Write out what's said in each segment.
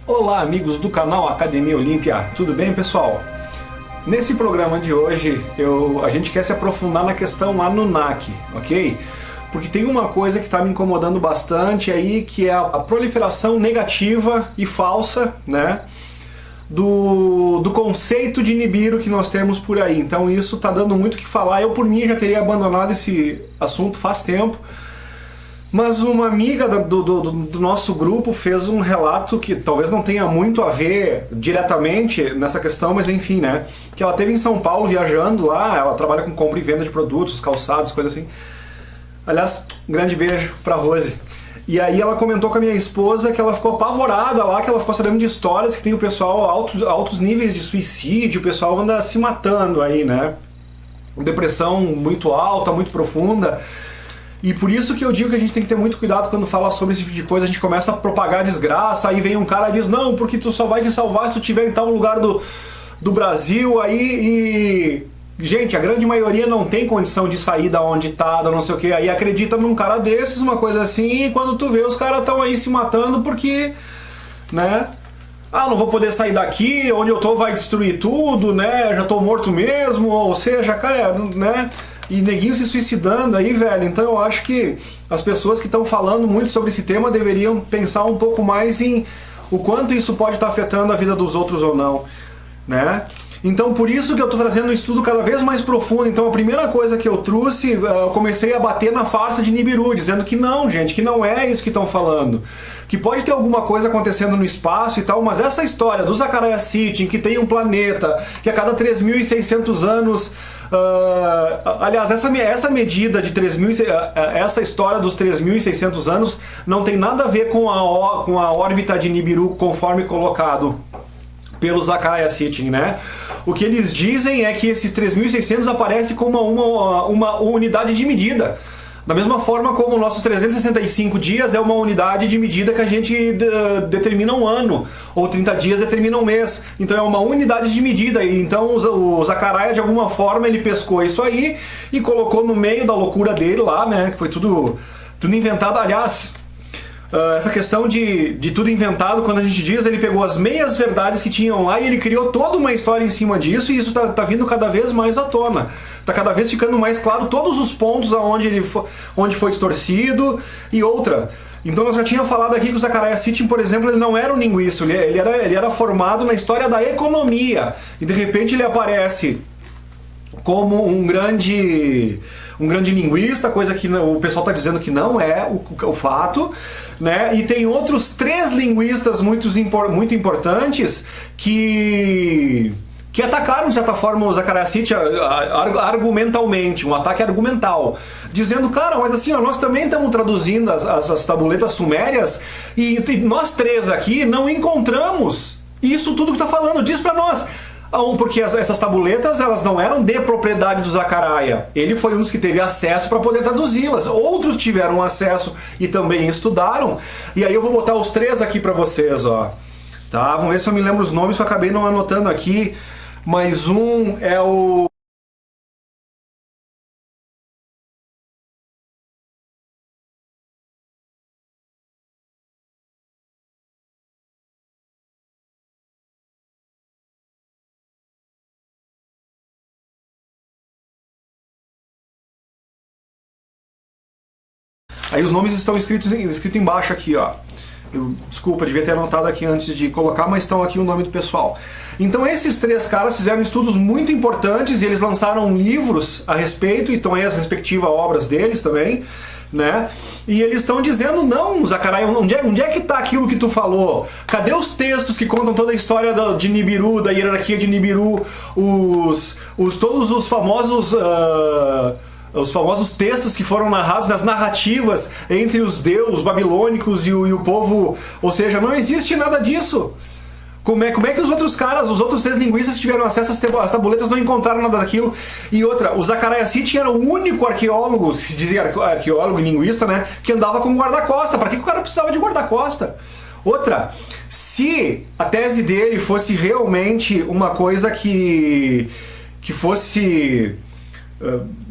Olá, amigos do canal Academia Olímpia, tudo bem, pessoal? Nesse programa de hoje, a gente quer se aprofundar na questão Anunnaki, ok? Porque tem uma coisa que está me incomodando bastante aí, que é a proliferação negativa e falsa, né? Do conceito de Nibiru que nós temos por aí. Então isso está dando muito o que falar. Eu, por mim, já teria abandonado esse assunto faz tempo. Mas uma amiga do nosso grupo fez um relato que talvez não tenha muito a ver diretamente nessa questão, mas enfim, né? Que ela esteve em São Paulo viajando lá, ela trabalha com compra e venda de produtos, calçados, coisas assim. Aliás, um grande beijo pra Rose. E aí ela comentou com a minha esposa que ela ficou apavorada lá, que ela ficou sabendo de histórias que tem o pessoal altos níveis de suicídio, o pessoal anda se matando aí, né? Depressão muito alta, muito profunda. E por isso que eu digo que a gente tem que ter muito cuidado quando fala sobre esse tipo de coisa. A gente começa a propagar desgraça, aí vem um cara e diz, não, porque tu só vai te salvar se tu estiver em tal lugar do Brasil aí e... Gente, a grande maioria não tem condição de sair da onde tá, da não sei o que. Aí acredita num cara desses, uma coisa assim, e quando tu vê, os caras estão aí se matando porque, né? Ah, não vou poder sair daqui, onde eu tô vai destruir tudo, né? Já tô morto mesmo, ou seja, cara, né? E neguinho se suicidando aí, velho. Então eu acho que as pessoas que estão falando muito sobre esse tema deveriam pensar um pouco mais em o quanto isso pode estar afetando a vida dos outros ou não, né? Então por isso que eu estou trazendo um estudo cada vez mais profundo. Então a primeira coisa que eu trouxe, eu comecei a bater na farsa de Nibiru, dizendo que não, gente, que não é isso que estão falando. Que pode ter alguma coisa acontecendo no espaço e tal, mas essa história do Zecharia Sitchin, que tem um planeta, que a cada 3.600 anos... aliás, essa medida de 3.000, essa história dos 3.600 anos não tem nada a ver com a órbita de Nibiru conforme colocado pelo Zecharia Sitchin, né? O que eles dizem é que esses 3.600 aparece como uma unidade de medida. Da mesma forma como nossos 365 dias é uma unidade de medida que a gente determina um ano, ou 30 dias determina um mês. Então é uma unidade de medida. E então o Zecharia, de alguma forma, ele pescou isso aí e colocou no meio da loucura dele lá, né? Que foi tudo inventado. Aliás, essa questão de tudo inventado, quando a gente diz, ele pegou as meias verdades que tinham lá e ele criou toda uma história em cima disso, e isso tá vindo cada vez mais à tona. Tá cada vez ficando mais claro todos os pontos onde foi distorcido e outra. Então nós já tínhamos falado aqui que o Zecharia Sitchin, por exemplo, ele não era um linguista, ele era formado na história da economia, e de repente ele aparece como um grande linguista, coisa que o pessoal está dizendo que não é o fato, né? E tem outros 3 linguistas muito importantes que atacaram, de certa forma, o Zecharia Sitchin argumentalmente, um ataque argumental, dizendo, cara, mas assim, ó, nós também estamos traduzindo as tabuletas sumérias e nós 3 aqui não encontramos isso tudo que está falando, diz para nós. Porque essas tabuletas, elas não eram de propriedade do Zecharia. Ele foi um dos que teve acesso para poder traduzi-las. Outros tiveram acesso e também estudaram. E aí eu vou botar os 3 aqui para vocês, ó. Tá? Vamos ver se eu me lembro os nomes que eu acabei não anotando aqui. Mas um é o... Aí os nomes estão escritos embaixo aqui, ó. Desculpa, devia ter anotado aqui antes de colocar, mas estão aqui o nome do pessoal. Então esses 3 caras fizeram estudos muito importantes e eles lançaram livros a respeito, e estão aí as respectivas obras deles também, né? E eles estão dizendo, não, Zecharia, onde é que está aquilo que tu falou? Cadê os textos que contam toda a história de Nibiru, da hierarquia de Nibiru, todos os famosos... os famosos textos que foram narrados nas narrativas entre os deuses babilônicos e o povo, ou seja, não existe nada disso. Como é que os outros caras, os outros 3 linguistas tiveram acesso às tabuletas, não encontraram nada daquilo? E outra, o Zecharia Sitchin era o único arqueólogo, se dizia arqueólogo e linguista, né, que andava com guarda-costa. Para que o cara precisava de guarda-costa? Outra, se a tese dele fosse realmente uma coisa que fosse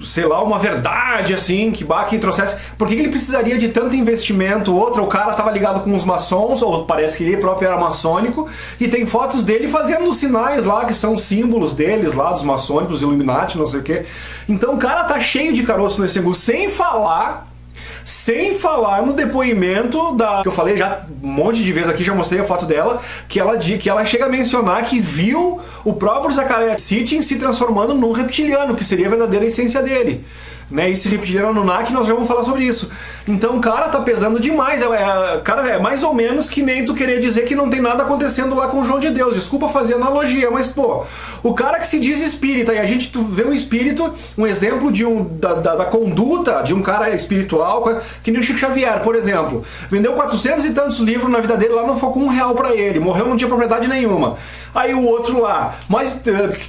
sei lá, uma verdade assim, que trouxesse. Por que ele precisaria de tanto investimento? Outra, o cara estava ligado com os maçons, ou parece que ele próprio era maçônico, e tem fotos dele fazendo os sinais lá, que são símbolos deles lá, dos maçônicos, Illuminati, não sei o que. Então o cara tá cheio de caroço nesse ângulo, sem falar no depoimento da... que eu falei já um monte de vezes aqui, já mostrei a foto dela, que ela chega a mencionar que viu o próprio Zecharia Sitchin se transformando num reptiliano, que seria a verdadeira essência dele. Né? Esse reptiliano Anunnaki, nós já vamos falar sobre isso. Então o cara tá pesando demais. Cara, é mais ou menos que nem tu querer dizer que não tem nada acontecendo lá com o João de Deus. Desculpa fazer analogia, mas pô, o cara que se diz espírita, e a gente vê um espírito, um exemplo da conduta de um cara espiritual, que nem o Chico Xavier, por exemplo. Vendeu 400 e tantos livros na vida dele, lá não focou R$1 pra ele, morreu, não tinha propriedade nenhuma. Aí o outro lá, mais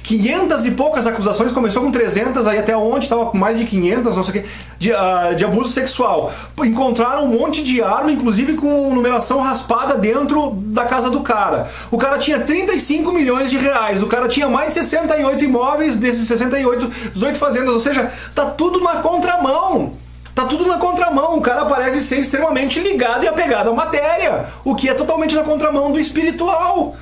500 e poucas acusações, começou com 300, aí até ontem tava com mais de 500, não sei o que, de abuso sexual. Encontraram um monte de arma, inclusive com numeração raspada dentro da casa do cara. O cara tinha 35 milhões de reais, o cara tinha mais de 68 imóveis, desses 68, 18 fazendas, ou seja, tá tudo na contramão. Tá tudo na contramão, o cara parece ser extremamente ligado e apegado à matéria, o que é totalmente na contramão do espiritual.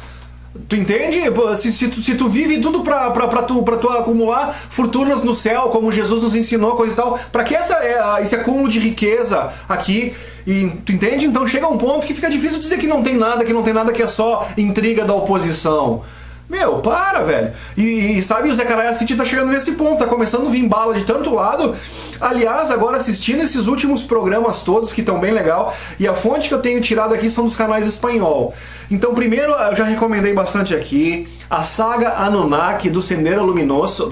Tu entende? Se tu vive tudo pra tu acumular fortunas no céu, como Jesus nos ensinou, coisa e tal, pra que esse acúmulo de riqueza aqui? E tu entende? Então chega um ponto que fica difícil dizer que não tem nada, que é só intriga da oposição. Meu, para, velho. E sabe, o Zecharia Sitchin tá chegando nesse ponto, tá começando a vir bala de tanto lado. Aliás, agora assistindo esses últimos programas todos, que estão bem legal, e a fonte que eu tenho tirado aqui são dos canais espanhol. Então, primeiro, eu já recomendei bastante aqui a saga Anunnaki do Sendero Luminoso,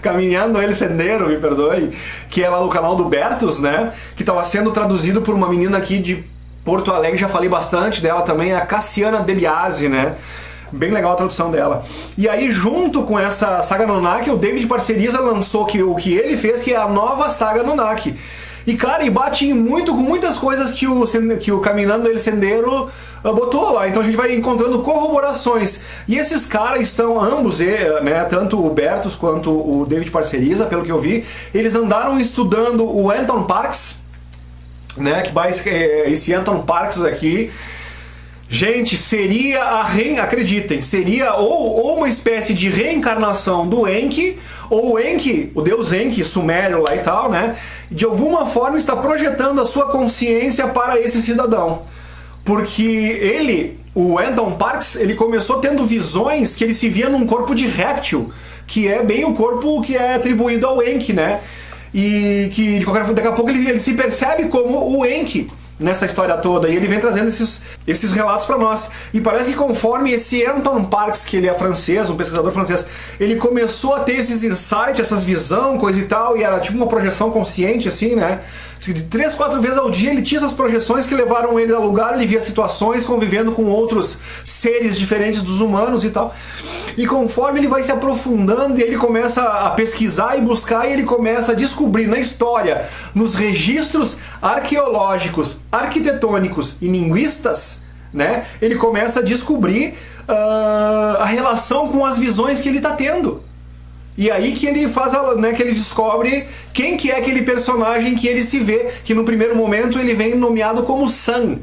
Caminhando El Sendero, me perdoe, que é lá no canal do Bertus, né? Que estava sendo traduzido por uma menina aqui de Porto Alegre, já falei bastante dela também, a Cassiana De Biasi, né? Bem legal a tradução dela. E aí, junto com essa saga Anunnaki, o David Parcerisa lançou o que ele fez, que é a nova saga Anunnaki. E, cara, e bate muito com muitas coisas que o Caminando El Sendero botou lá. Então a gente vai encontrando corroborações. E esses caras estão, ambos, né, tanto o Bertus quanto o David Parcerisa, pelo que eu vi, eles andaram estudando o Anton Parks, né, esse Anton Parks aqui. Gente, seria acreditem, seria ou uma espécie de reencarnação do Enki, ou o Enki, o deus Enki, sumério lá e tal, né? De alguma forma está projetando a sua consciência para esse cidadão. Porque o Anton Parks, ele começou tendo visões que ele se via num corpo de réptil, que é bem o corpo que é atribuído ao Enki, né? E que, de qualquer forma, daqui a pouco ele se percebe como o Enki nessa história toda, e ele vem trazendo esses relatos para nós. E parece que conforme esse Anton Parks, que ele é francês, um pesquisador francês, ele começou a ter esses insights, essas visões, coisa e tal, e era tipo uma projeção consciente, assim, né? De 3, 4 vezes ao dia ele tinha essas projeções que levaram ele a lugar, ele via situações convivendo com outros seres diferentes dos humanos e tal. E conforme ele vai se aprofundando e ele começa a pesquisar e buscar, e ele começa a descobrir na história, nos registros arqueológicos, arquitetônicos e linguistas, né, ele começa a descobrir a relação com as visões que ele está tendo. E aí que ele faz, né, que ele descobre quem que é aquele personagem que ele se vê, que no primeiro momento ele vem nomeado como Sun,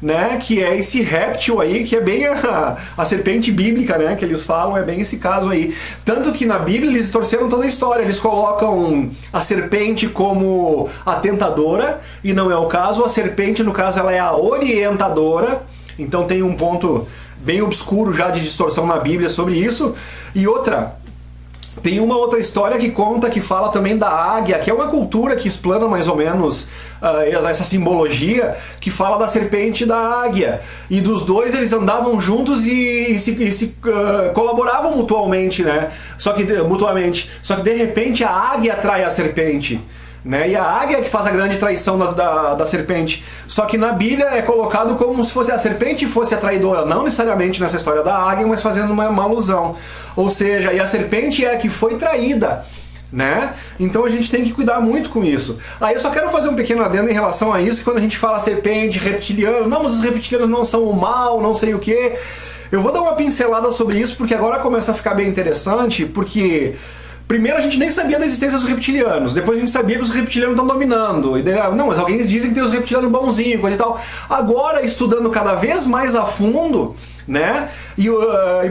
né, que é esse réptil aí, que é bem a serpente bíblica, né, que eles falam, é bem esse caso aí. Tanto que na Bíblia eles torceram toda a história, eles colocam a serpente como a tentadora, e não é o caso, a serpente no caso ela é a orientadora, então tem um ponto bem obscuro já de distorção na Bíblia sobre isso. E tem uma outra história que fala também da águia, que é uma cultura que explana mais ou menos essa simbologia, que fala da serpente e da águia. E dos dois eles andavam juntos e se colaboravam mutuamente, né? Só que de repente a águia atrai a serpente, né? E a águia que faz a grande traição da serpente. Só que na Bíblia é colocado como se fosse a serpente fosse a traidora, não necessariamente nessa história da águia, mas fazendo uma alusão. Ou seja, e a serpente é a que foi traída, né? Então a gente tem que cuidar muito com isso. Aí eu só quero fazer um pequeno adendo em relação a isso, que quando a gente fala serpente, reptiliano, não, mas os reptilianos não são o mal, não sei o que. Eu vou dar uma pincelada sobre isso, porque agora começa a ficar bem interessante, porque primeiro a gente nem sabia da existência dos reptilianos, depois a gente sabia que os reptilianos estão dominando, e daí, não, mas alguém dizem que tem os reptilianos bonzinhos, coisa e tal. Agora, estudando cada vez mais a fundo, né? E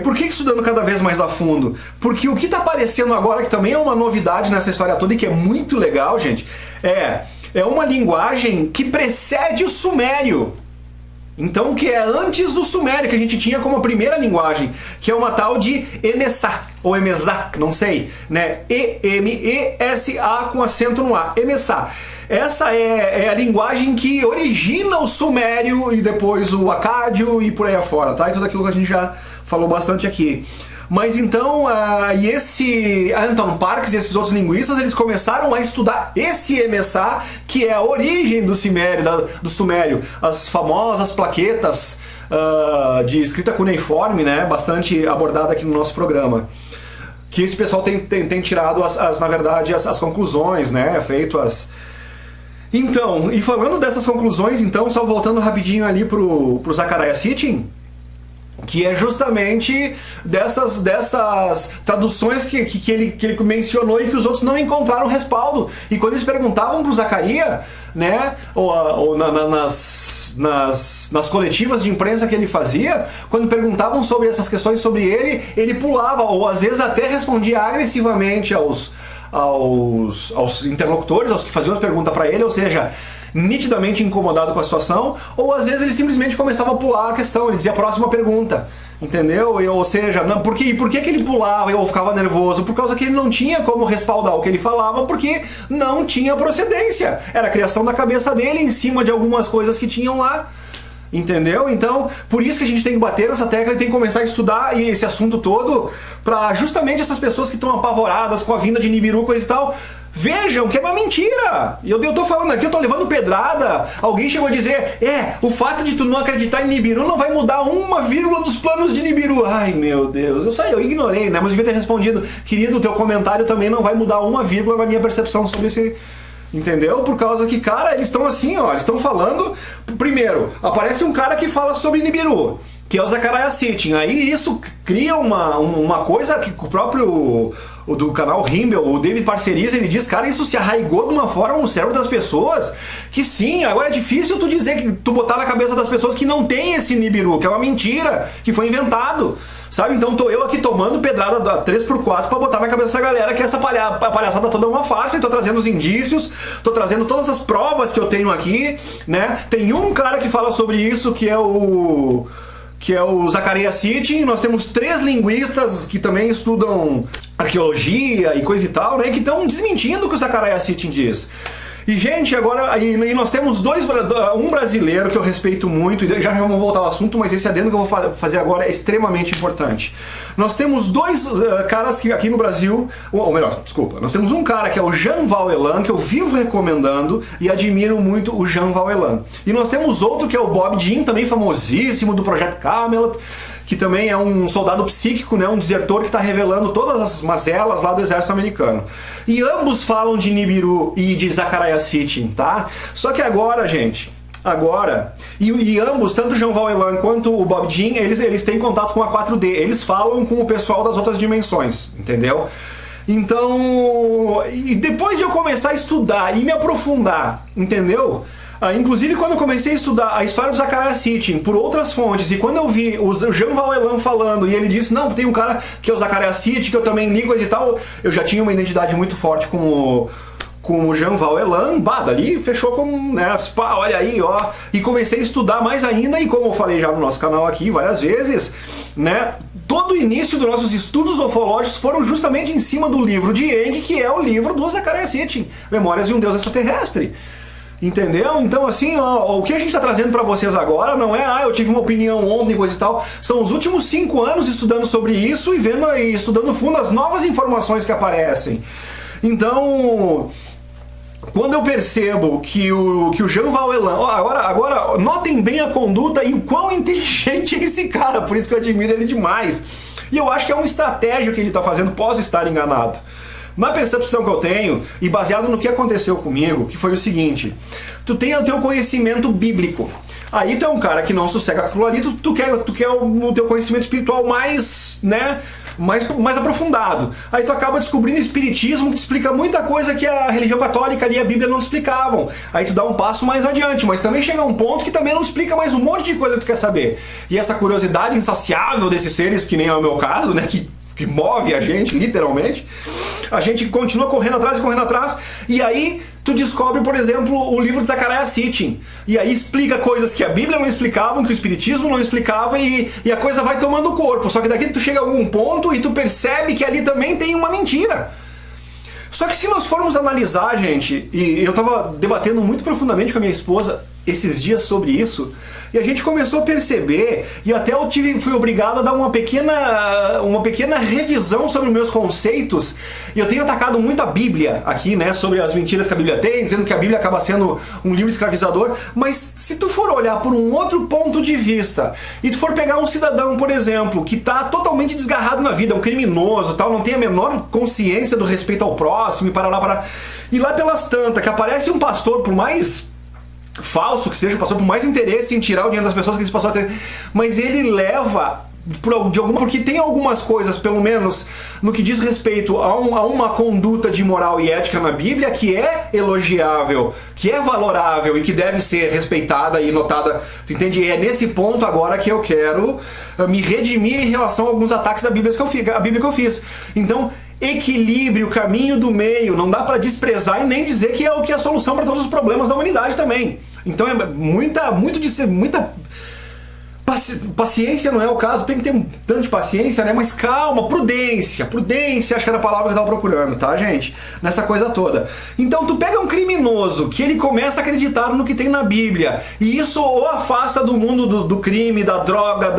por que estudando cada vez mais a fundo? Porque o que está aparecendo agora, que também é uma novidade nessa história toda e que é muito legal, gente, é uma linguagem que precede o sumério. Então, que é antes do sumério, que a gente tinha como a primeira linguagem, que é uma tal de Emesa, ou Emesa, não sei, né? E-M-E-S-A com acento no A, Emesa. Essa é a linguagem que origina o sumério e depois o acádio e por aí afora, tá? E tudo aquilo que a gente já falou bastante aqui. Mas então, e esse Anton Parks e esses outros linguistas, eles começaram a estudar esse Emesa, que é a origem do sumério, as famosas plaquetas de escrita cuneiforme, né, bastante abordada aqui no nosso programa. Que esse pessoal tem tirado, na verdade, as conclusões, né, feito as... Então, e falando dessas conclusões, então, só voltando rapidinho ali pro Zecharia Sitchin, que é justamente dessas traduções que ele mencionou e que os outros não encontraram respaldo. E quando eles perguntavam para o Zecharia, né, ou nas coletivas de imprensa que ele fazia, quando perguntavam sobre essas questões sobre ele pulava, ou às vezes até respondia agressivamente aos interlocutores, aos que faziam a pergunta para ele, ou seja, nitidamente incomodado com a situação, ou às vezes ele simplesmente começava a pular a questão, ele dizia a próxima pergunta, entendeu? Ou seja, por que ele pulava ou ficava nervoso? Por causa que ele não tinha como respaldar o que ele falava, porque não tinha procedência, era a criação da cabeça dele em cima de algumas coisas que tinham lá. Entendeu? Então, por isso que a gente tem que bater nessa tecla e tem que começar a estudar esse assunto todo, para justamente essas pessoas que estão apavoradas com a vinda de Nibiru, coisa e tal, vejam que é uma mentira. E eu tô falando aqui, eu tô levando pedrada. Alguém chegou a dizer, o fato de tu não acreditar em Nibiru não vai mudar 1,, dos planos de Nibiru. Ai, meu Deus, eu ignorei, né? Mas eu devia ter respondido, querido, o teu comentário também não vai mudar 1, na minha percepção sobre esse... Entendeu? Por causa que, cara, eles estão assim, ó, eles estão falando... Primeiro, aparece um cara que fala sobre Nibiru, que é o Zecharia Sitchin. Aí isso cria uma coisa que o próprio... do canal Rimble, o David Parceriza, ele diz, cara, isso se arraigou de uma forma no cérebro das pessoas, que sim, agora é difícil tu dizer, que tu botar na cabeça das pessoas que não tem esse Nibiru, que é uma mentira, que foi inventado. Sabe? Então tô eu aqui tomando pedrada da 3x4 pra botar na cabeça dessa galera que essa palhaçada toda é uma farsa, e tô trazendo os indícios, tô trazendo todas as provas que eu tenho aqui, né? Tem um cara que fala sobre isso, que é o Zecharia Sitchin. Nós temos 3 linguistas que também estudam arqueologia e coisa e tal, né? Que estão desmentindo o que o Zecharia Sitchin diz. E, gente, agora e nós temos um brasileiro que eu respeito muito, e já vamos voltar ao assunto, mas esse adendo que eu vou fazer agora é extremamente importante. Nós temos 2 caras que aqui no Brasil, ou melhor, desculpa, nós temos um cara que é o Jean Valjean, que eu vivo recomendando e admiro muito o Jean Valjean. E nós temos outro que é o Bob Dean, também famosíssimo, do Projeto Camelot, que também é um soldado psíquico, né, um desertor que está revelando todas as mazelas lá do exército americano. E ambos falam de Nibiru e de Zecharia Sitchin, tá? Só que agora, gente, e ambos, tanto o Jean Valjean quanto o Bob Dean, eles têm contato com a 4D, eles falam com o pessoal das outras dimensões, entendeu? Então, e depois de eu começar a estudar e me aprofundar, entendeu? Inclusive, quando eu comecei a estudar a história do Zecharia Sitchin por outras fontes, e quando eu vi o Jean Valjean falando, e ele disse, não, tem um cara que é o Zecharia Sitchin, que eu também li, coisa e tal, eu já tinha uma identidade muito forte com o Jean Valjean, dali fechou com, né, olha aí, ó, e comecei a estudar mais ainda, e como eu falei já no nosso canal aqui várias vezes, né, todo o início dos nossos estudos ufológicos foram justamente em cima do livro de Yang, que é o livro do Zecharia Sitchin, Memórias de um Deus Extraterrestre. Entendeu? Então, assim, ó, o que a gente está trazendo para vocês agora não é, eu tive uma opinião ontem, coisa e tal. São os últimos 5 anos estudando sobre isso e vendo e estudando fundo as novas informações que aparecem. Então, quando eu percebo que o Jean Valjean... Agora, notem bem a conduta e o quão inteligente é esse cara, por isso que eu admiro ele demais. E eu acho que é uma estratégia que ele está fazendo, posso estar enganado. Na percepção que eu tenho, e baseado no que aconteceu comigo, que foi o seguinte, tu tem o teu conhecimento bíblico. Aí tu é um cara que não sossega aquilo ali, tu quer o teu conhecimento espiritual mais, né, mais aprofundado. Aí tu acaba descobrindo o espiritismo, que te explica muita coisa que a religião católica ali e a Bíblia não te explicavam. Aí tu dá um passo mais adiante, mas também chega a um ponto que também não explica mais um monte de coisa que tu quer saber. E essa curiosidade insaciável desses seres, que nem é o meu caso, né, que move a gente, literalmente, a gente continua correndo atrás, e aí tu descobre, por exemplo, o livro de Zecharia Sitchin, e aí explica coisas que a Bíblia não explicava, que o Espiritismo não explicava, e a coisa vai tomando corpo. Só que daqui tu chega a algum ponto e tu percebe que ali também tem uma mentira. Só que se nós formos analisar, gente, e eu tava debatendo muito profundamente com a minha esposa esses dias sobre isso, e a gente começou a perceber, e até eu fui obrigado a dar uma pequena revisão sobre os meus conceitos, e eu tenho atacado muito a Bíblia aqui, né, sobre as mentiras que a Bíblia tem, dizendo que a Bíblia acaba sendo um livro escravizador, mas se tu for olhar por um outro ponto de vista, e tu for pegar um cidadão, por exemplo, que tá totalmente desgarrado na vida, um criminoso, tal, não tem a menor consciência do respeito ao próximo, e lá pelas tantas, que aparece um pastor, por mais falso que seja, passou por mais interesse em tirar o dinheiro das pessoas que esse pastor tem, mas ele leva porque tem algumas coisas, pelo menos no que diz respeito a uma conduta de moral e ética na Bíblia, que é elogiável, que é valorável e que deve ser respeitada e notada. Tu entende? E é nesse ponto agora que eu quero me redimir em relação a alguns ataques à Bíblia que eu fiz. Então, equilíbrio, o caminho do meio, não dá pra desprezar e nem dizer que é a solução para todos os problemas da humanidade também. Então é muita paciência não é o caso, tem que ter um tanto de paciência, né? Mas calma, prudência, acho que era a palavra que eu tava procurando, tá, gente? Nessa coisa toda. Então tu pega um criminoso que ele começa a acreditar no que tem na Bíblia, e isso ou afasta do mundo do crime, da droga,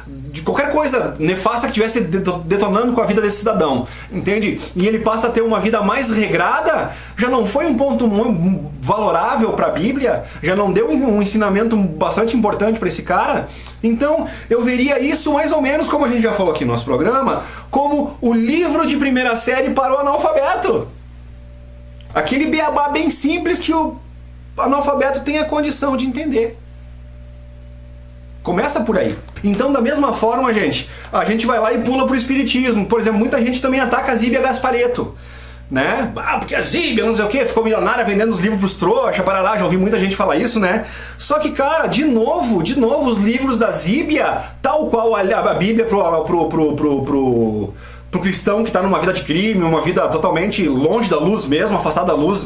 de qualquer coisa nefasta que estivesse detonando com a vida desse cidadão, entende? E ele passa a ter uma vida mais regrada, já não foi um ponto muito valorável para a Bíblia, já não deu um ensinamento bastante importante para esse cara. Então eu veria isso mais ou menos, como a gente já falou aqui no nosso programa, como o livro de primeira série para o analfabeto. Aquele beabá bem simples que o analfabeto tem a condição de entender. Começa por aí. Então, da mesma forma, a gente vai lá e pula pro espiritismo. Por exemplo, muita gente também ataca a Zíbia Gasparetto, né? Porque a Zíbia, não sei o que, ficou milionária vendendo os livros pros trouxa, parará, já ouvi muita gente falar isso, né? Só que, cara, de novo, os livros da Zíbia, tal qual a Bíblia pro cristão que tá numa vida de crime, uma vida totalmente longe da luz mesmo, afastada da luz,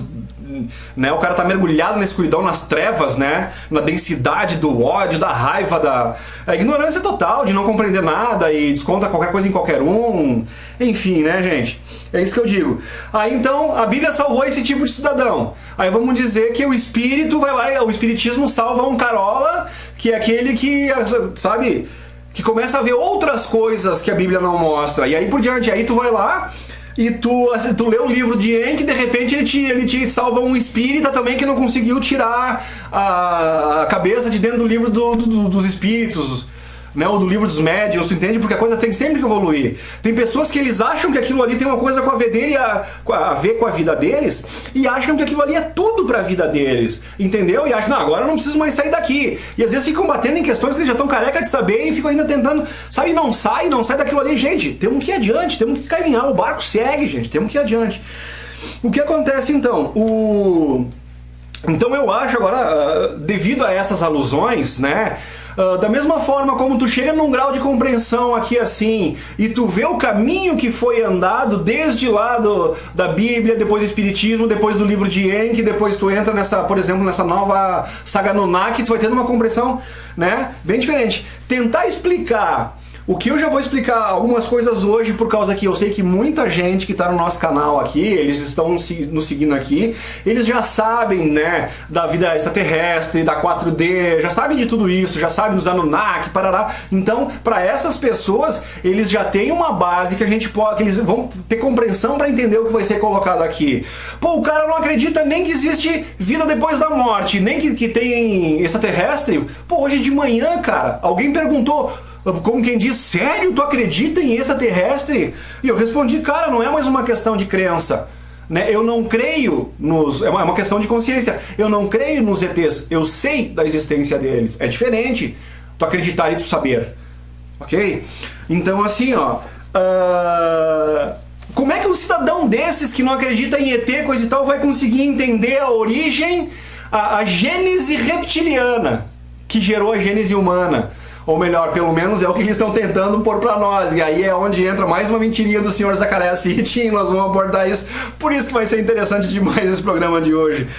né? O cara tá mergulhado na escuridão, nas trevas, né? Na densidade do ódio, da raiva, da ignorância total, de não compreender nada e desconta qualquer coisa em qualquer um. Enfim, né, gente? É isso que eu digo. Aí então a Bíblia salvou esse tipo de cidadão. Aí vamos dizer que o espírito vai lá, o espiritismo salva um carola, que é aquele que, sabe, que começa a ver outras coisas que a Bíblia não mostra. E aí por diante, aí tu vai lá e tu lê um livro de Enki, de repente ele te salva um espírita também que não conseguiu tirar a cabeça de dentro do livro dos espíritos, né, ou do livro dos médiuns, tu entende? Porque a coisa tem sempre que evoluir. Tem pessoas que eles acham que aquilo ali tem uma coisa a ver com a vida deles, e acham que aquilo ali é tudo pra vida deles, entendeu? E acham, não, agora eu não preciso mais sair daqui. E às vezes ficam batendo em questões que eles já estão careca de saber e ficam ainda tentando, sabe, não sai daquilo ali. Gente, temos que ir adiante, temos que caminhar, o barco segue, gente, temos que ir adiante. O que acontece então? Então eu acho agora, devido a essas alusões, né, da mesma forma como tu chega num grau de compreensão aqui assim, e tu vê o caminho que foi andado desde lá da Bíblia, depois do Espiritismo, depois do livro de Enki, depois tu entra por exemplo, nessa nova saga Anunnaki, tu vai tendo uma compreensão, né, bem diferente. Tentar explicar o que eu já vou explicar algumas coisas hoje, por causa que eu sei que muita gente que está no nosso canal aqui, eles estão nos seguindo aqui, eles já sabem, né, da vida extraterrestre, da 4D, já sabem de tudo isso, já sabem dos Anunnaki, parará. Então, para essas pessoas, eles já têm uma base que que eles vão ter compreensão para entender o que vai ser colocado aqui. Pô, o cara não acredita nem que existe vida depois da morte, nem que tem extraterrestre. Pô, hoje de manhã, cara, alguém perguntou, como quem diz, sério, tu acredita em extraterrestre? E eu respondi, cara, não é mais uma questão de crença. Né? Eu não creio nos... É uma questão de consciência. Eu não creio nos ETs. Eu sei da existência deles. É diferente tu acreditar e tu saber. Ok? Então assim, ó... Como é que um cidadão desses que não acredita em ET, coisa e tal, vai conseguir entender a origem, a gênese reptiliana que gerou a gênese humana? Ou melhor, pelo menos é o que eles estão tentando pôr pra nós. E aí é onde entra mais uma mentirinha do Sr. Zacarias Sitchin, e nós vamos abordar isso. Por isso que vai ser interessante demais esse programa de hoje.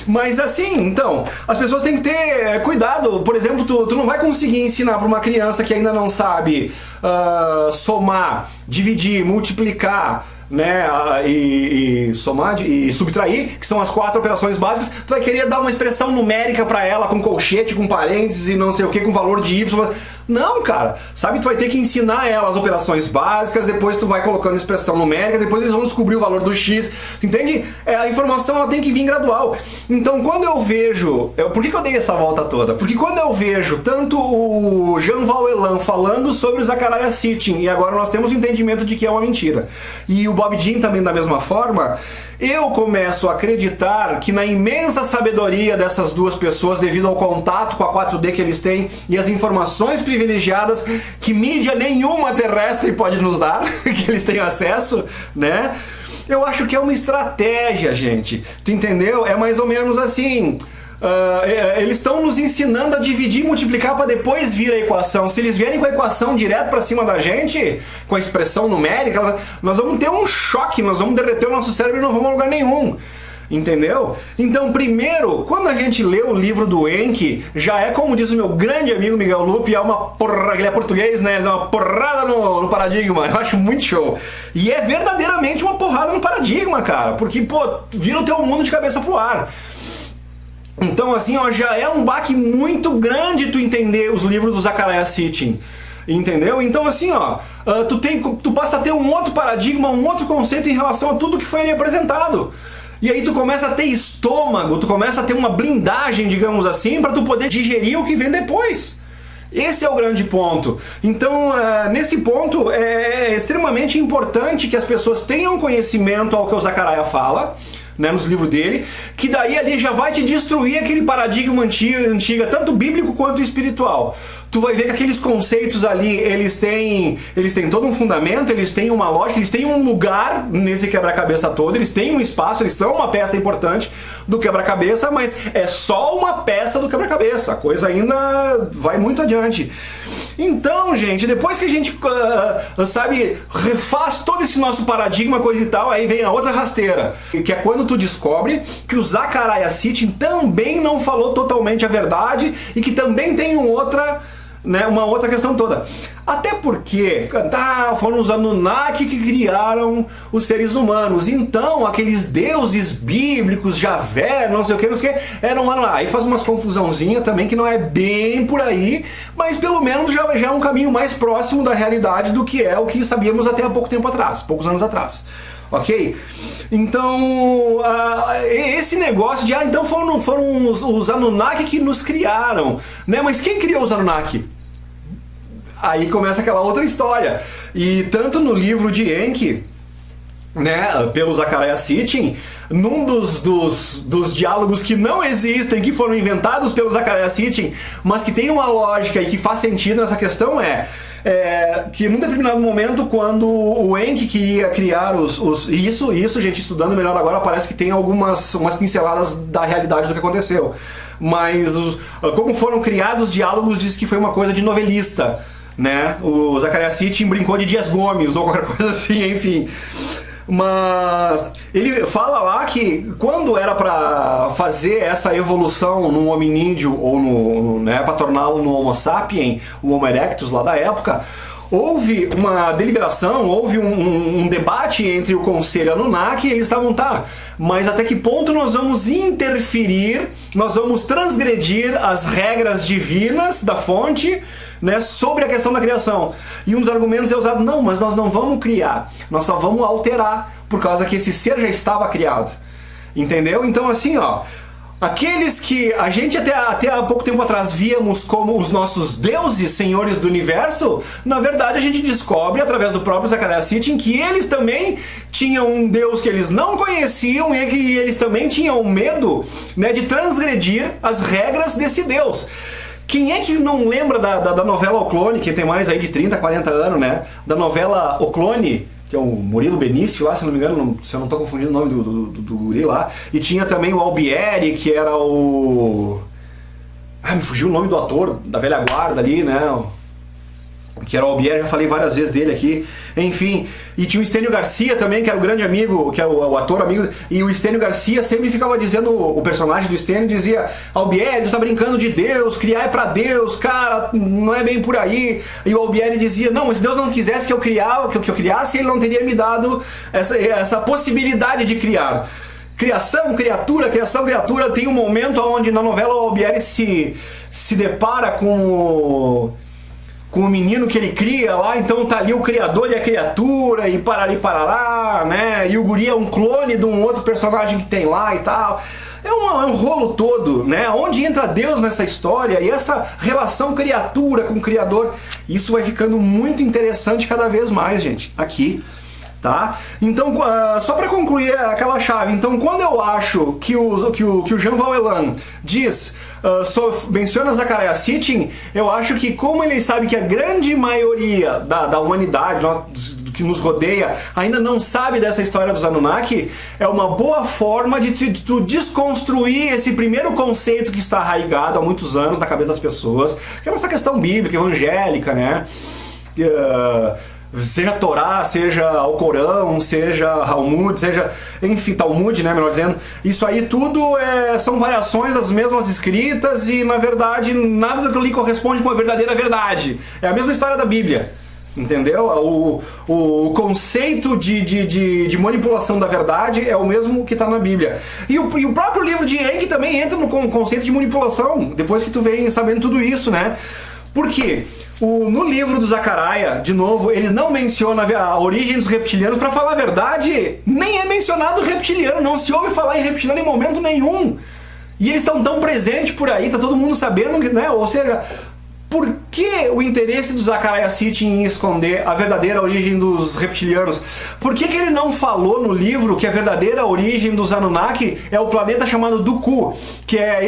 Mas assim, então, as pessoas têm que ter cuidado. Por exemplo, tu não vai conseguir ensinar pra uma criança que ainda não sabe somar, dividir, multiplicar, né, e somar e subtrair, que são as 4 operações básicas. Tu vai querer dar uma expressão numérica para ela com colchete, com parênteses e não sei o que, com valor de y. Não, cara, sabe, tu vai ter que ensinar ela as operações básicas, depois tu vai colocando expressão numérica, depois eles vão descobrir o valor do x, entende? A informação ela tem que vir gradual. Então quando eu vejo, por que eu dei essa volta toda? Porque quando eu vejo tanto o Jean Valjean falando sobre o Zacarias Sitchin, e agora nós temos o entendimento de que é uma mentira, e o Bob Jean também da mesma forma, eu começo a acreditar que na imensa sabedoria dessas duas pessoas, devido ao contato com a 4D que eles têm e as informações privilegiadas que mídia nenhuma terrestre pode nos dar, que eles têm acesso, né? Eu acho que é uma estratégia, gente. Tu entendeu? É mais ou menos assim... eles estão nos ensinando a dividir e multiplicar para depois vir a equação. Se eles vierem com a equação direto para cima da gente, com a expressão numérica, nós vamos ter um choque, nós vamos derreter o nosso cérebro e não vamos a lugar nenhum. Entendeu? Então, primeiro, quando a gente lê o livro do Enki, já é como diz o meu grande amigo Miguel Lupe, é uma porra, ele é português, né? Ele dá uma porrada no paradigma, eu acho muito show. E é verdadeiramente uma porrada no paradigma, cara, porque, pô, vira o teu mundo de cabeça pro ar. Então, assim, ó, já é um baque muito grande tu entender os livros do Zacarias Sitchin. Entendeu? Então, assim, ó, tu passa a ter um outro paradigma, um outro conceito em relação a tudo que foi ali apresentado. E aí tu começa a ter estômago, tu começa a ter uma blindagem, digamos assim, para tu poder digerir o que vem depois. Esse é o grande ponto. Então, nesse ponto, é extremamente importante que as pessoas tenham conhecimento ao que o Zacarias fala, né, nos livros dele, que daí ali já vai te destruir aquele paradigma antigo, tanto bíblico quanto espiritual. Tu vai ver que aqueles conceitos ali, eles têm todo um fundamento, eles têm uma lógica, eles têm um lugar nesse quebra-cabeça todo, eles têm um espaço, eles são uma peça importante do quebra-cabeça, mas é só uma peça do quebra-cabeça, a coisa ainda vai muito adiante. Então, gente, depois que a gente, sabe, refaz todo esse nosso paradigma, coisa e tal, aí vem a outra rasteira, que é quando tu descobre que o Zacarias Sitchin também não falou totalmente a verdade e que também tem uma outra questão toda. Até porque foram os Anunnaki que criaram os seres humanos. Então, aqueles deuses bíblicos, Javé, não sei o que, eram lá. Aí faz umas confusãozinha também que não é bem por aí, mas pelo menos já é um caminho mais próximo da realidade do que é o que sabíamos até há pouco tempo atrás, poucos anos atrás. Ok? Então, esse negócio de, então foram os Anunnaki que nos criaram, né? Mas quem criou os Anunnaki? Aí começa aquela outra história. E tanto no livro de Enki, né, pelo Zacarias Sitchin, num dos diálogos que não existem, que foram inventados pelo Zacarias Sitchin, mas que tem uma lógica e que faz sentido nessa questão, que num determinado momento, quando o Enki queria criar isso, gente, estudando melhor agora, parece que tem umas pinceladas da realidade do que aconteceu. Mas como foram criados os diálogos, diz que foi uma coisa de novelista, né? O Zacarias Sitchin brincou de Dias Gomes ou qualquer coisa assim, enfim. Mas ele fala lá que quando era para fazer essa evolução no hominídeo ou para torná-lo no Homo sapiens, o Homo erectus lá da época, houve uma deliberação, houve um debate entre o Conselho Anunnaki e eles estavam, mas até que ponto nós vamos interferir, nós vamos transgredir as regras divinas da fonte, né, sobre a questão da criação. E um dos argumentos é usado, não, mas nós não vamos criar, nós só vamos alterar, por causa que esse ser já estava criado. Entendeu? Então assim, Aqueles que a gente até há pouco tempo atrás víamos como os nossos deuses, senhores do universo, na verdade a gente descobre através do próprio Zecharia Sitchin que eles também tinham um Deus que eles não conheciam e que eles também tinham medo, né, de transgredir as regras desse Deus. Quem é que não lembra da novela O Clone, que tem mais aí de 30, 40 anos, né? Da novela O Clone, que é o Murilo Benício lá, se não me engano, se eu não estou confundindo o nome do guri lá. E tinha também o Albieri, que era o... me fugiu o nome do ator da velha guarda ali, né? Que era o Albieri, já falei várias vezes dele aqui. Enfim, e tinha o Estênio Garcia também, que era o grande amigo, que é o ator amigo. E o Estênio Garcia sempre ficava dizendo, o personagem do Estênio dizia: Albieri, tu tá brincando de Deus, criar é pra Deus, cara, não é bem por aí. E o Albieri dizia: não, mas se Deus não quisesse que eu criasse, ele não teria me dado essa possibilidade de criar. Criação, criatura, tem um momento onde na novela o Albieri se depara com o menino que ele cria lá, então tá ali o criador e a criatura, e parari parará, né? E o guri é um clone de um outro personagem que tem lá e tal. É um rolo todo, né? Onde entra Deus nessa história e essa relação criatura com criador. Isso vai ficando muito interessante cada vez mais, gente, aqui. Tá? Então, só para concluir aquela chave, então quando eu acho que o Jean Valjean diz, menciona Zecharia Sitchin, eu acho que como ele sabe que a grande maioria da humanidade que nos rodeia ainda não sabe dessa história dos Anunnaki, é uma boa forma de tu desconstruir esse primeiro conceito que está arraigado há muitos anos na cabeça das pessoas, que é essa questão bíblica, evangélica, né? Seja Torá, seja Alcorão, seja Talmud, enfim, Talmud, né, melhor dizendo. Isso aí tudo são variações das mesmas escritas e, na verdade, nada daquilo ali corresponde com a verdadeira verdade. É a mesma história da Bíblia, entendeu? O conceito de manipulação da verdade é o mesmo que está na Bíblia. E o próprio livro de Enki também entra no conceito de manipulação, depois que tu vem sabendo tudo isso, né? Por quê? No livro do Zecharia, de novo, ele não menciona a origem dos reptilianos. Pra falar a verdade, nem é mencionado reptiliano, não se ouve falar em reptiliano em momento nenhum. E eles estão tão presentes por aí, tá todo mundo sabendo, né? Ou seja, por que o interesse do Zecharia Sitchin em esconder a verdadeira origem dos reptilianos? Por que ele não falou no livro que a verdadeira origem dos Anunnaki é o planeta chamado Dooku? Que é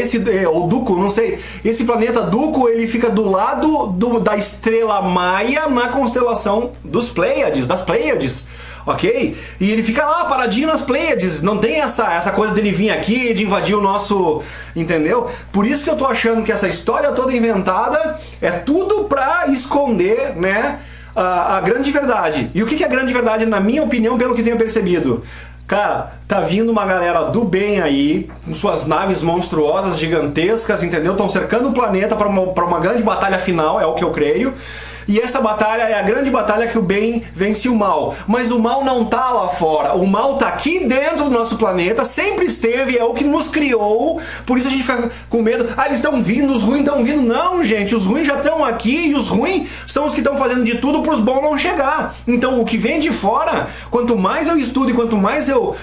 ou Duku, não sei. Esse planeta Duku, ele fica do lado da estrela Maia na constelação das Pleiades. Ok? E ele fica lá paradinho nas Pleiades. Não tem essa coisa dele vir aqui, de invadir o nosso... Entendeu? Por isso que eu tô achando que essa história toda inventada é tudo pra esconder, né, a grande verdade. E o que é a grande verdade, na minha opinião, pelo que tenho percebido? Cara, tá vindo uma galera do bem aí, com suas naves monstruosas, gigantescas, entendeu? Estão cercando o planeta pra uma grande batalha final, é o que eu creio. E essa batalha é a grande batalha que o bem vence o mal. Mas o mal não tá lá fora. O mal tá aqui dentro do nosso planeta, sempre esteve, é o que nos criou. Por isso a gente fica com medo. Eles estão vindo, os ruins estão vindo. Não, gente, os ruins já estão aqui e os ruins são os que estão fazendo de tudo pros bons não chegar. Então o que vem de fora, quanto mais eu estudo e quanto mais eu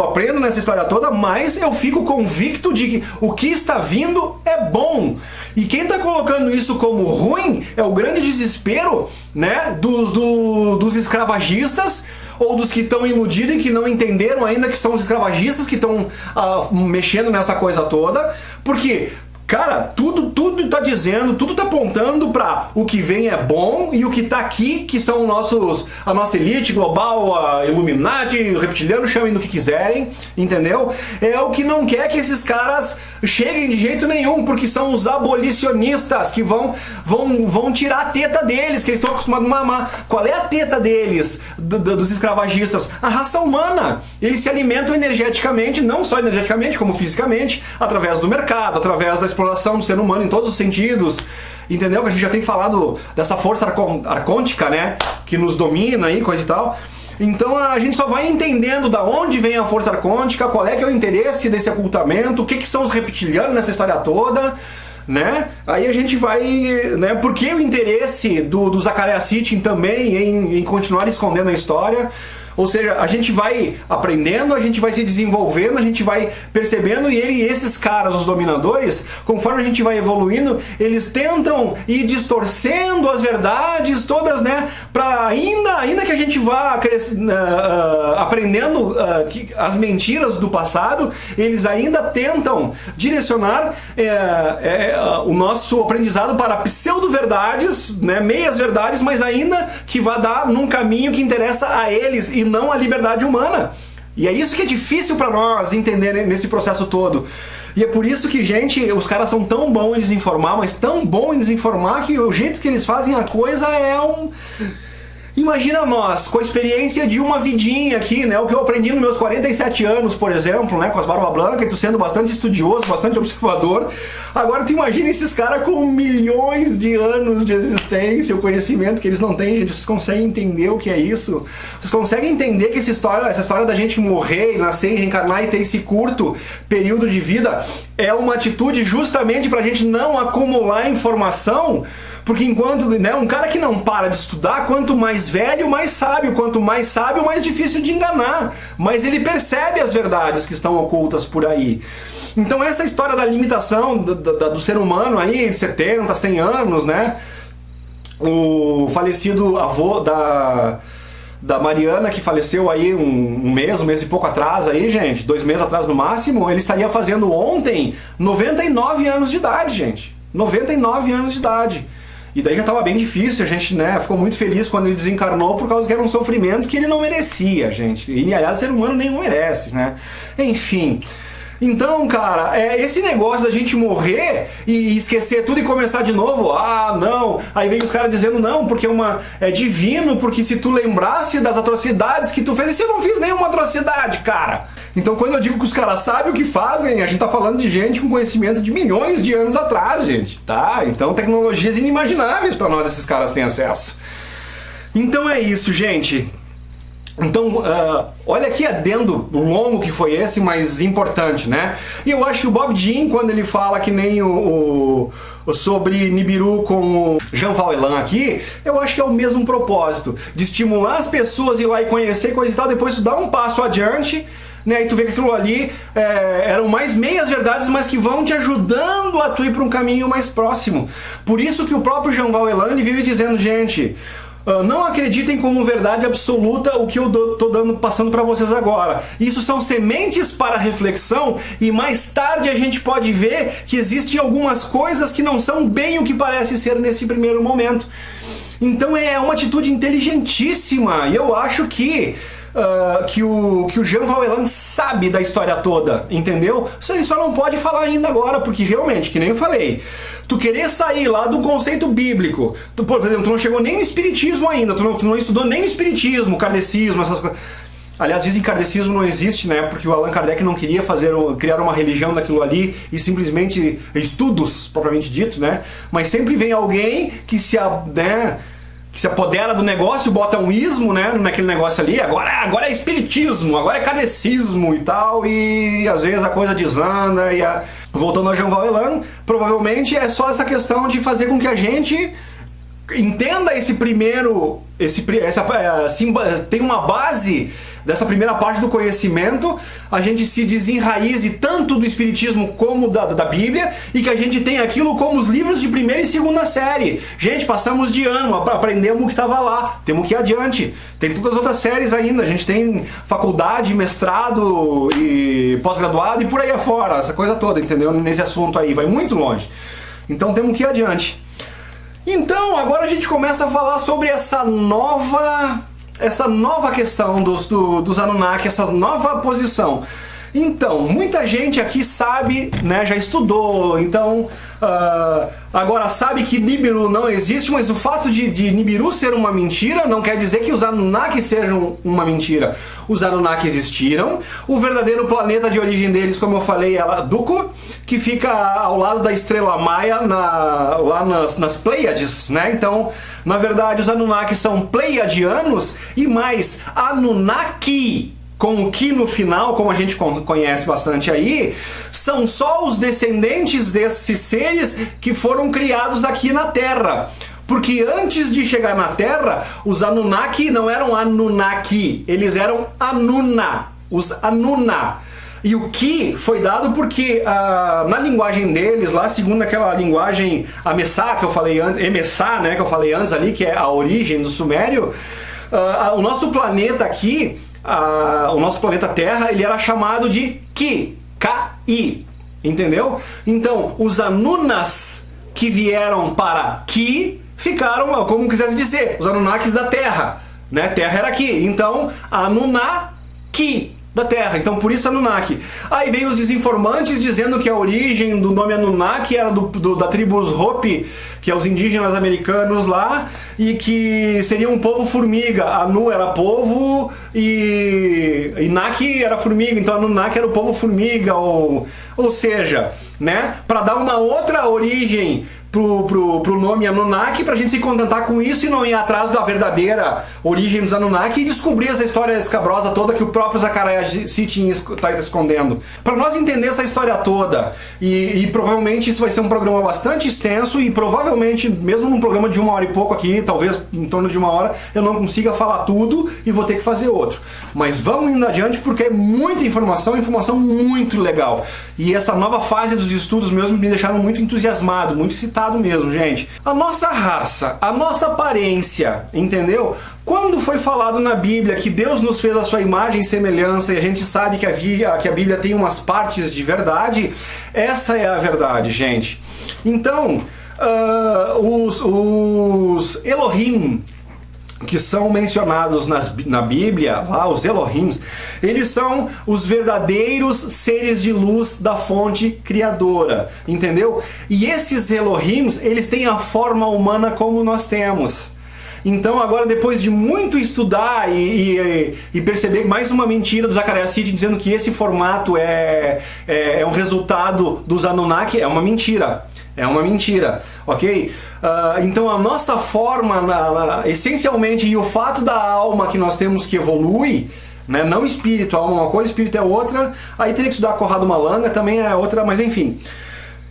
aprendo nessa história toda, mais eu fico convicto de que o que está vindo é bom. E quem está colocando isso como ruim é o grande desespero, né, dos escravagistas, ou dos que estão iludidos e que não entenderam ainda que são os escravagistas que estão mexendo nessa coisa toda. Porque, cara, tudo tá dizendo, tudo tá apontando para o que vem é bom, e o que tá aqui, que são a nossa elite global, a Illuminati, o reptiliano, chamem do que quiserem, entendeu? É o que não quer que esses caras cheguem de jeito nenhum, porque são os abolicionistas que vão tirar a teta deles, que eles estão acostumados a mamar. Qual é a teta deles, dos escravagistas? A raça humana. Eles se alimentam energeticamente, não só energeticamente, como fisicamente, através do mercado, através da exploração do ser humano em todos os sentidos. Entendeu? Que a gente já tem falado dessa força arcôntica, né? Que nos domina aí, coisa e tal. Então a gente só vai entendendo da onde vem a força arcôntica, qual é que é o interesse desse ocultamento, o que são os reptilianos nessa história toda, né? Aí a gente vai, né? Por que o interesse do Zecharia Sitchin também em continuar escondendo a história? Ou seja, a gente vai aprendendo, a gente vai se desenvolvendo, a gente vai percebendo, e esses caras, os dominadores, conforme a gente vai evoluindo, eles tentam ir distorcendo as verdades todas, né? Para ainda que a gente vá aprendendo as mentiras do passado, eles ainda tentam direcionar o nosso aprendizado para pseudo-verdades, né? Meias-verdades, mas ainda que vá dar num caminho que interessa a eles e não a liberdade humana. E é isso que é difícil para nós entender nesse processo todo. E é por isso que, gente, os caras são tão bons em desinformar, mas tão bom em desinformar, que o jeito que eles fazem a coisa é um... Imagina nós, com a experiência de uma vidinha aqui, né? O que eu aprendi nos meus 47 anos, por exemplo, né? Com as barbas blancas, e tu sendo bastante estudioso, bastante observador. Agora tu imagina esses caras com milhões de anos de existência, o conhecimento que eles não têm, gente. Vocês conseguem entender o que é isso? Vocês conseguem entender que essa história da gente morrer, nascer, reencarnar e ter esse curto período de vida é uma atitude justamente pra gente não acumular informação? Porque enquanto, né, um cara que não para de estudar, quanto mais velho, mais sábio. Quanto mais sábio, mais difícil de enganar. Mas ele percebe as verdades que estão ocultas por aí. Então essa história da limitação do ser humano aí, de 70, 100 anos, né? O falecido avô da Mariana, que faleceu aí um mês e pouco atrás aí, gente, 2 meses atrás no máximo, ele estaria fazendo ontem 99 anos de idade, gente. 99 anos de idade. E daí já estava bem difícil, a gente, né, ficou muito feliz quando ele desencarnou, por causa que era um sofrimento que ele não merecia, gente. E, aliás, ser humano nem merece, né? Enfim... Então, cara, esse negócio da gente morrer e esquecer tudo e começar de novo, não, aí vem os caras dizendo não, porque é divino, porque se tu lembrasse das atrocidades que tu fez, e se eu não fiz nenhuma atrocidade, cara? Então quando eu digo que os caras sabem o que fazem, a gente tá falando de gente com conhecimento de milhões de anos atrás, gente, tá? Então tecnologias inimagináveis pra nós esses caras têm acesso. Então é isso, gente. Então, olha que adendo longo que foi esse, mas importante, né? E eu acho que o Bob Jean, quando ele fala que nem sobre Nibiru com o Jean Valjean aqui, eu acho que é o mesmo propósito, de estimular as pessoas a ir lá e conhecer coisa e tal, depois tu dá um passo adiante, né, e tu vê que aquilo ali eram mais meias verdades, mas que vão te ajudando a tu ir para um caminho mais próximo. Por isso que o próprio Jean Valjean vive dizendo, gente... não acreditem como verdade absoluta o que eu tô passando para vocês agora. Isso são sementes para reflexão e mais tarde a gente pode ver que existem algumas coisas que não são bem o que parece ser nesse primeiro momento. Então é uma atitude inteligentíssima e eu acho que o Jean Valjean sabe da história toda, entendeu? Ele só não pode falar ainda agora, porque realmente, que nem eu falei, tu querer sair lá do conceito bíblico, por exemplo, tu não chegou nem no espiritismo ainda, tu não estudou nem o espiritismo, o kardecismo, essas coisas. Aliás, dizem que kardecismo não existe, né? Porque o Allan Kardec não queria criar uma religião daquilo ali e simplesmente estudos, propriamente dito, né? Mas sempre vem alguém que se apodera do negócio, bota um ismo, né, naquele negócio ali, agora é espiritismo, agora é kardecismo e tal, e às vezes a coisa desanda, voltando a Jean Valjean, provavelmente é só essa questão de fazer com que a gente entenda tem uma base dessa primeira parte do conhecimento, a gente se desenraize tanto do espiritismo como da Bíblia, e que a gente tenha aquilo como os livros de primeira e segunda série. Gente, passamos de ano, aprendemos o que estava lá, temos que ir adiante. Tem todas as outras séries ainda, a gente tem faculdade, mestrado e pós-graduado e por aí afora, essa coisa toda, entendeu? Nesse assunto aí, vai muito longe. Então temos que ir adiante. Então, agora a gente começa a falar sobre essa nova questão dos Anunnaki, essa nova posição. Então, muita gente aqui sabe, né, já estudou, então agora sabe que Nibiru não existe, mas o fato de Nibiru ser uma mentira não quer dizer que os Anunnaki sejam uma mentira. Os Anunnaki existiram, o verdadeiro planeta de origem deles, como eu falei, é Duco, que fica ao lado da estrela Maia, lá nas Pleiades, né? Então, na verdade, os Anunnaki são pleiadianos e mais Anunnaki, com o Ki no final, como a gente conhece bastante aí, são só os descendentes desses seres que foram criados aqui na Terra. Porque antes de chegar na Terra, os Anunnaki não eram Anunnaki, eles eram Anunna, os Anunna. E o Ki foi dado porque na linguagem deles, lá segundo aquela linguagem Amessá que eu falei antes, Emessá, né, que eu falei antes ali, que é a origem do Sumério, o nosso planeta aqui, o nosso planeta Terra, ele era chamado de Ki, K-I, entendeu? Então, os Anunnas que vieram para Ki ficaram, como quisesse dizer, os Anunnakis da Terra, né? Terra era aqui, então Anunnaki da Terra, então por isso Anunnaki. Aí vem os desinformantes dizendo que a origem do nome Anunnaki era da tribo Hopi, que é os indígenas americanos lá, e que seria um povo formiga. Anu era povo e Naki era formiga, então Anunnaki era o povo formiga, ou seja, né, para dar uma outra origem pro nome Anunnaki, pra gente se contentar com isso e não ir atrás da verdadeira origem dos Anunnaki e descobrir essa história escabrosa toda que o próprio Zecharia Sitchin está escondendo. Para nós entender essa história toda, e provavelmente isso vai ser um programa bastante extenso, e provavelmente, mesmo num programa de 1 hora e pouco aqui, talvez em torno de 1 hora, eu não consiga falar tudo e vou ter que fazer outro. Mas vamos indo adiante porque é muita informação muito legal. E essa nova fase dos estudos mesmo me deixaram muito entusiasmado, muito excitado mesmo, gente. A nossa raça, a nossa aparência, entendeu? Quando foi falado na Bíblia que Deus nos fez a sua imagem e semelhança, e a gente sabe que a Bíblia tem umas partes de verdade, essa é a verdade, gente. Então, os Elohim, que são mencionados na Bíblia, lá, os Elohims, eles são os verdadeiros seres de luz da fonte criadora, entendeu? E esses Elohims, eles têm a forma humana como nós temos. Então agora, depois de muito estudar e perceber mais uma mentira do Zecharia Sitchin dizendo que esse formato é um resultado dos Anunnaki, é uma mentira. É uma mentira, ok? Então a nossa forma, essencialmente, e o fato da alma que nós temos que evolui, né? Não espírito, a alma é uma coisa, espírito é outra, aí teria que estudar a Corrado Malanga, também é outra, mas enfim.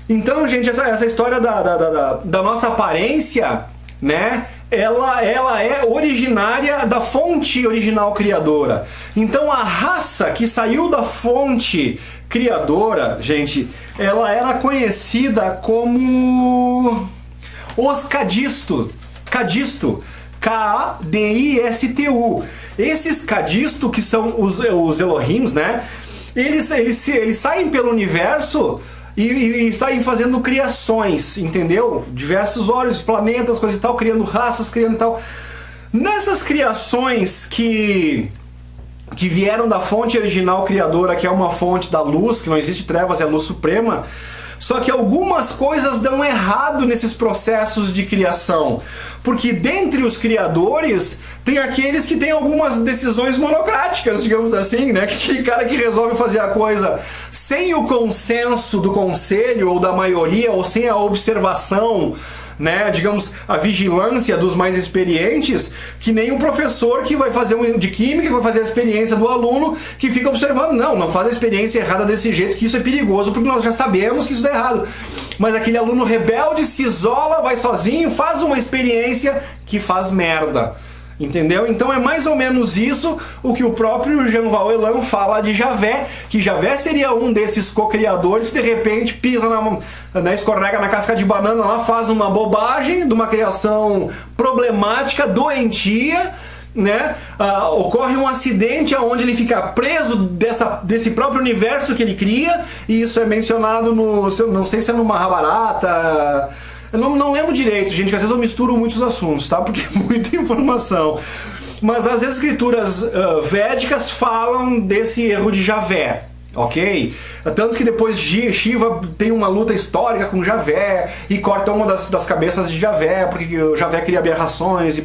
Então, gente, essa história da nossa aparência, né? Ela é originária da fonte original criadora. Então a raça que saiu da fonte criadora, gente, ela era conhecida como os Cadisto, K-A-D-I-S-T-U. Esses Cadisto, que são os Elohims, né? Eles saem pelo universo e saem fazendo criações, entendeu? Diversos olhos, planetas, coisas e tal, criando raças, criando e tal. Nessas criações que vieram da fonte original criadora, que é uma fonte da luz, que não existe trevas, é a luz suprema, só que algumas coisas dão errado nesses processos de criação. Porque dentre os criadores, tem aqueles que têm algumas decisões monocráticas, digamos assim, né? Aquele cara que resolve fazer a coisa sem o consenso do conselho ou da maioria, ou sem a observação, né, digamos, a vigilância dos mais experientes, que nem um professor que vai fazer de química, que vai fazer a experiência do aluno, que fica observando, não faz a experiência errada desse jeito, que isso é perigoso, porque nós já sabemos que isso dá errado. Mas aquele aluno rebelde se isola, vai sozinho, faz uma experiência que faz merda. Entendeu? Então é mais ou menos isso o que o próprio Jean-Val Elan fala de Javé, que Javé seria um desses co-criadores que de repente pisa escorrega na casca de banana lá, faz uma bobagem de uma criação problemática, doentia, né? Ocorre um acidente onde ele fica preso desse próprio universo que ele cria, e isso é mencionado não sei se é no Mahabharata. Eu não lembro direito, gente, que às vezes eu misturo muitos assuntos, tá? Porque é muita informação. Mas as escrituras védicas falam desse erro de Javé, ok? Tanto que depois Shiva tem uma luta histórica com Javé e corta uma das cabeças de Javé, porque o Javé cria aberrações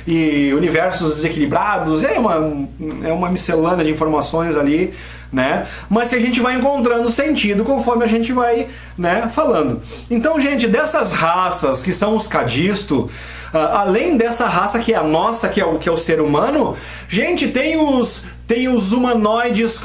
e universos desequilibrados. É uma miscelânea de informações ali, né? Mas que a gente vai encontrando sentido conforme a gente vai, né, falando. Então, gente, dessas raças que são os Cadisto, além dessa raça que é a nossa, que é o ser humano, gente, tem os humanoides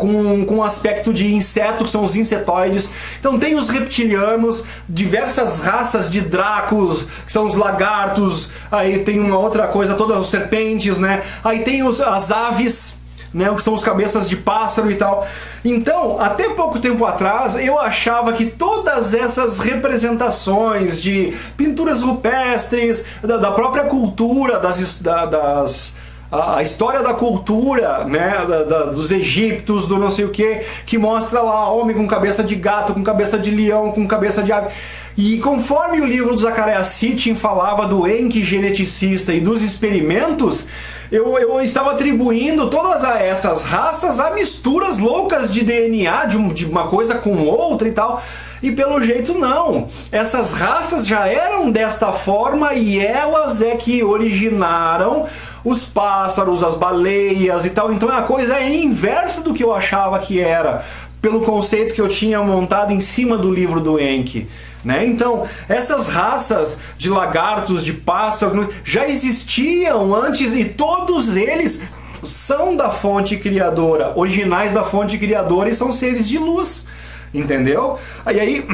com aspecto de inseto, que são os insetoides. Então tem os reptilianos, diversas raças de dracos, que são os lagartos, aí tem uma outra coisa, todas as serpentes, né? Aí tem as aves, né, que são os cabeças de pássaro e tal. Então, até pouco tempo atrás, eu achava que todas essas representações de pinturas rupestres, da própria cultura, a história da cultura, né, dos egípcios, do não sei o que mostra lá homem com cabeça de gato, com cabeça de leão, com cabeça de ave. E conforme o livro do Zecharia Sitchin falava do Enki geneticista e dos experimentos, eu estava atribuindo todas essas raças a misturas loucas de DNA, de uma coisa com outra e tal. E pelo jeito não. Essas raças já eram desta forma e elas é que originaram os pássaros, as baleias e tal. Então a coisa é inversa do que eu achava que era, pelo conceito que eu tinha montado em cima do livro do Enki. Né? Então, essas raças de lagartos, de pássaros, já existiam antes e todos eles são da fonte criadora, originais da fonte criadora e são seres de luz, entendeu? Aí,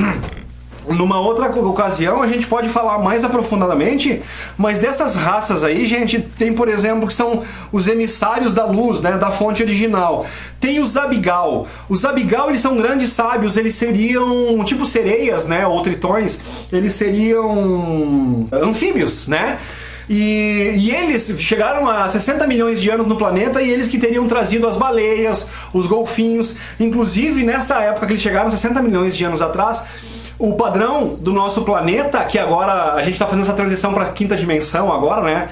numa outra ocasião a gente pode falar mais aprofundadamente, mas dessas raças aí, gente, tem, por exemplo, que são os emissários da luz, né, da fonte original. Tem os Abigal. Os Abigal, eles são grandes sábios, eles seriam tipo sereias, né, ou tritões, eles seriam anfíbios, né? E eles chegaram a 60 milhões de anos no planeta e eles que teriam trazido as baleias, os golfinhos. Inclusive, nessa época que eles chegaram, 60 milhões de anos atrás, o padrão do nosso planeta, que agora a gente está fazendo essa transição para a quinta dimensão agora, né?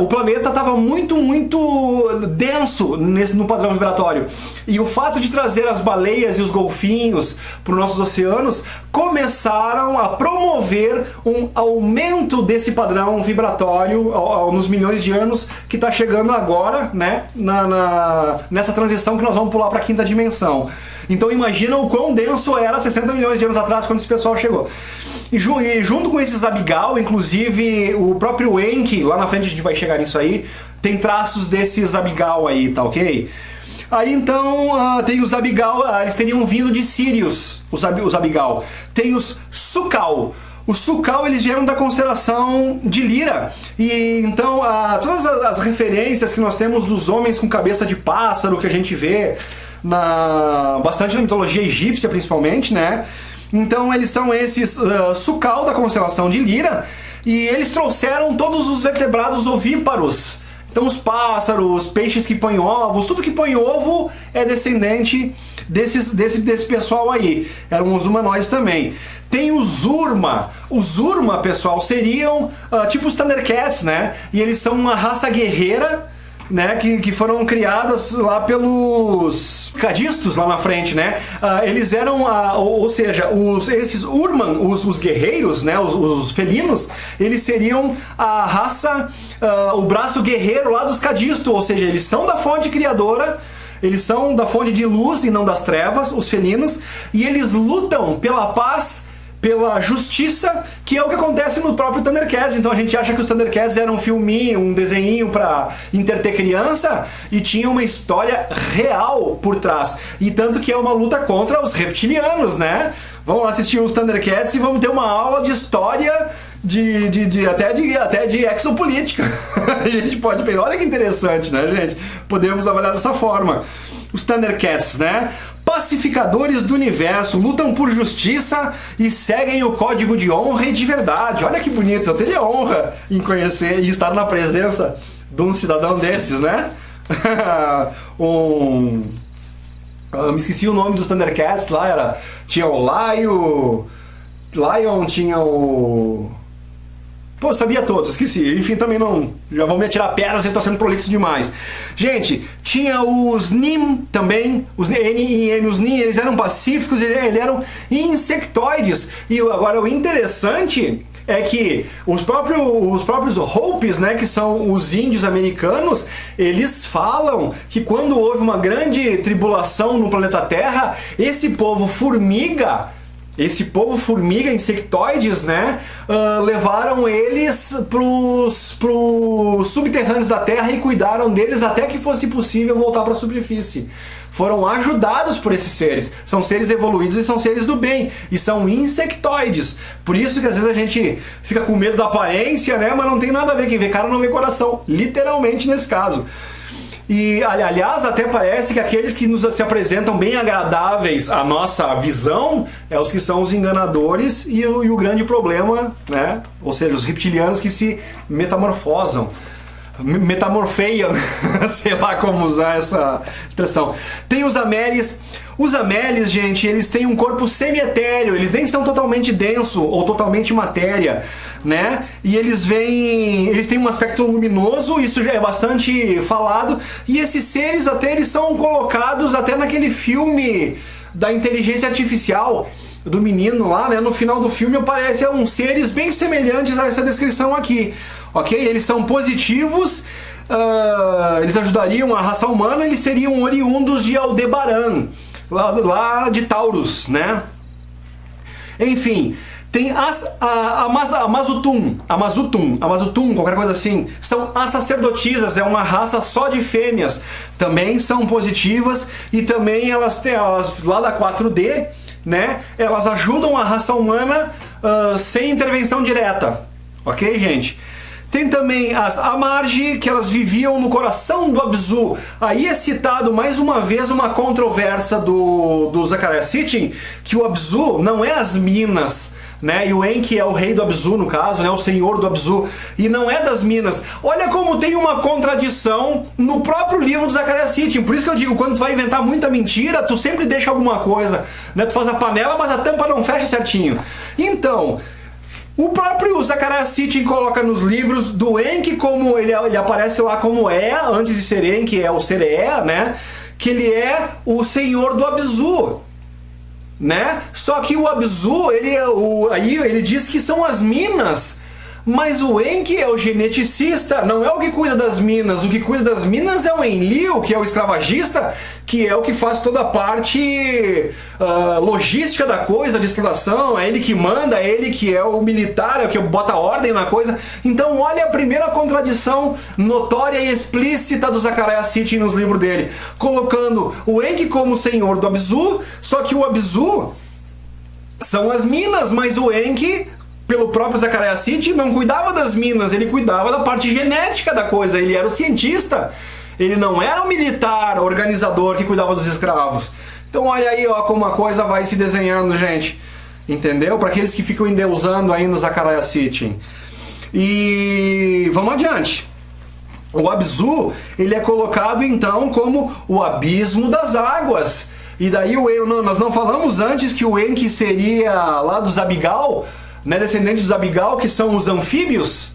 O planeta estava muito denso no padrão vibratório. E o fato de trazer as baleias e os golfinhos para os nossos oceanos começaram a promover um aumento desse padrão vibratório nos milhões de anos que está chegando agora, né? Nessa transição que nós vamos pular para a quinta dimensão. Então imagina o quão denso era 60 milhões de anos atrás quando esse pessoal chegou. E junto com esses Abigal, inclusive o próprio Enki, lá na frente a gente vai chegar nisso aí, tem traços desses Abigal aí, tá ok? Aí então tem os Abigal, eles teriam vindo de Sírios, os Abigal. Tem os Sucal. Os Sucal, eles vieram da constelação de Lira. E então todas as referências que nós temos dos homens com cabeça de pássaro que a gente vê bastante na mitologia egípcia principalmente, né? Então eles são esses Sucal da constelação de Lira e eles trouxeram todos os vertebrados ovíparos. Então os pássaros, peixes que põem ovos, tudo que põe ovo é descendente desse pessoal aí. Eram os humanoides também. Tem os Urma. Os Urma, pessoal, seriam tipo os Thundercats, né? E eles são uma raça guerreira, né, que foram criadas lá pelos cadistos lá na frente, né? Eles eram, ou seja, esses Urman, os guerreiros, né, os felinos, eles seriam a raça, o braço guerreiro lá dos cadistos, ou seja, eles são da fonte criadora, eles são da fonte de luz e não das trevas, os felinos, e eles lutam pela paz, pela justiça, que é o que acontece no próprio Thundercats. Então a gente acha que os Thundercats eram um filminho, um desenho para entreter criança, e tinha uma história real por trás. E tanto que é uma luta contra os reptilianos, né? Vamos assistir os Thundercats e vamos ter uma aula de história até de exopolítica. A gente pode pegar, olha que interessante, né, gente? Podemos avaliar dessa forma. Os Thundercats, né? Pacificadores do universo, lutam por justiça e seguem o código de honra e de verdade. Olha que bonito, eu teria honra em conhecer e estar na presença de um cidadão desses, né? Eu me esqueci o nome dos Thundercats lá, tinha o Lion, tinha o... Pô, sabia todos, esqueci. Enfim, também não... Já vão me atirar pedras, eu tô sendo prolixo demais. Gente, tinha os Nim também, os N-I-M, os Nim, eles eram pacíficos, eles eram insectoides. E agora o interessante é que os próprios Hopis, né, que são os índios americanos, eles falam que quando houve uma grande tribulação no planeta Terra, esse povo formiga esse povo formiga, insectoides, né, levaram eles pros subterrâneos da Terra e cuidaram deles até que fosse possível voltar para a superfície. Foram ajudados por esses seres. São seres evoluídos e são seres do bem. E são insectoides. Por isso que às vezes a gente fica com medo da aparência, né, mas não tem nada a ver. Quem vê cara não vê coração. Literalmente nesse caso. E, aliás, até parece que aqueles que se apresentam bem agradáveis à nossa visão é os que são os enganadores e o grande problema, né? Ou seja, os reptilianos que se metamorfosam. Metamorfeiam, sei lá como usar essa expressão. Tem os Amelis. Os Amelis, gente, eles têm um corpo semi-etéreo, eles nem são totalmente denso ou totalmente matéria, né? E eles têm um aspecto luminoso, isso já é bastante falado, e esses seres até eles são colocados até naquele filme da inteligência artificial do menino lá, né? No final do filme aparecem uns seres bem semelhantes a essa descrição aqui, ok? Eles são positivos, eles ajudariam a raça humana, eles seriam oriundos de Aldebaran, lá de Taurus, né? Enfim, tem a Mazutum, qualquer coisa assim, são as sacerdotisas, é uma raça só de fêmeas, também são positivas e também elas lá da 4D, né? Elas ajudam a raça humana sem intervenção direta, ok, gente? Tem também as Amargi, que elas viviam no coração do Abzu. Aí é citado mais uma vez uma controvérsia do Zecharia Sitchin, que o Abzu não é as minas, né? E o Enki é o rei do Abzu, no caso, né? O senhor do Abzu, e não é das minas. Olha como tem uma contradição no próprio livro do Zecharia Sitchin. Por isso que eu digo, quando tu vai inventar muita mentira, tu sempre deixa alguma coisa, né? Tu faz a panela, mas a tampa não fecha certinho. Então, o próprio Zecharia Sitchin coloca nos livros do Enki, como ele aparece lá como Ea, antes de ser Enki, é o ser Ea, né? Que ele é o senhor do Abzu, né? Só que o Abzu, aí ele diz que são as minas, mas o Enki é o geneticista, não é o que cuida das minas. O que cuida das minas é o Enlil, que é o escravagista, que é o que faz toda a parte logística da coisa, de exploração. É ele que manda, é ele que é o militar, é o que bota ordem na coisa. Então olha a primeira contradição notória e explícita do Zecharia Sitchin nos livros dele, colocando o Enki como senhor do Abzu, só que o Abzu são as minas, mas o Enki, pelo próprio Zecharia Sitchin, não cuidava das minas, ele cuidava da parte genética da coisa, ele era o cientista, ele não era o militar, organizador que cuidava dos escravos. Então olha aí, ó, como a coisa vai se desenhando, gente, entendeu? Para aqueles que ficam endeusando aí no Zecharia Sitchin. E vamos adiante. O Abzu, ele é colocado então como o abismo das águas. E daí nós não falamos antes que o Enki seria lá dos Abigal, né, descendentes dos Abigal, que são os anfíbios,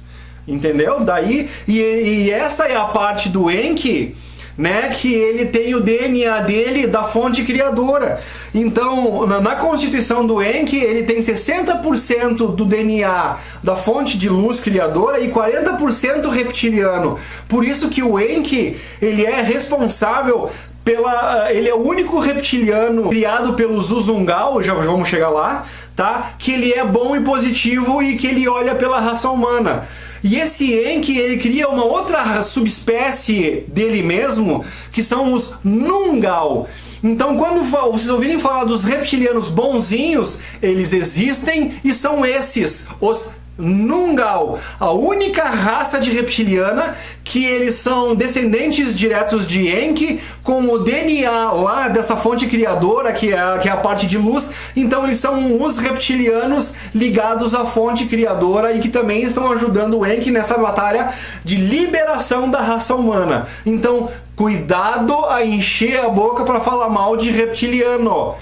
entendeu? Daí, e essa é a parte do Enki, né, que ele tem o DNA dele da fonte criadora. Então, na constituição do Enki, ele tem 60% do DNA da fonte de luz criadora e 40% reptiliano. Por isso que o Enki, ele é responsável ele é o único reptiliano criado pelo Zuzungal, já vamos chegar lá, tá? Que ele é bom e positivo e que ele olha pela raça humana. E esse Enki, ele cria uma outra subespécie dele mesmo, que são os Nungal. Então, quando vocês ouvirem falar dos reptilianos bonzinhos, eles existem e são esses, os Nungal, a única raça de reptiliana que eles são descendentes diretos de Enki, com o DNA lá dessa fonte criadora, que é a parte de luz. Então eles são os reptilianos ligados à fonte criadora e que também estão ajudando o Enki nessa batalha de liberação da raça humana. Então, cuidado a encher a boca para falar mal de reptiliano,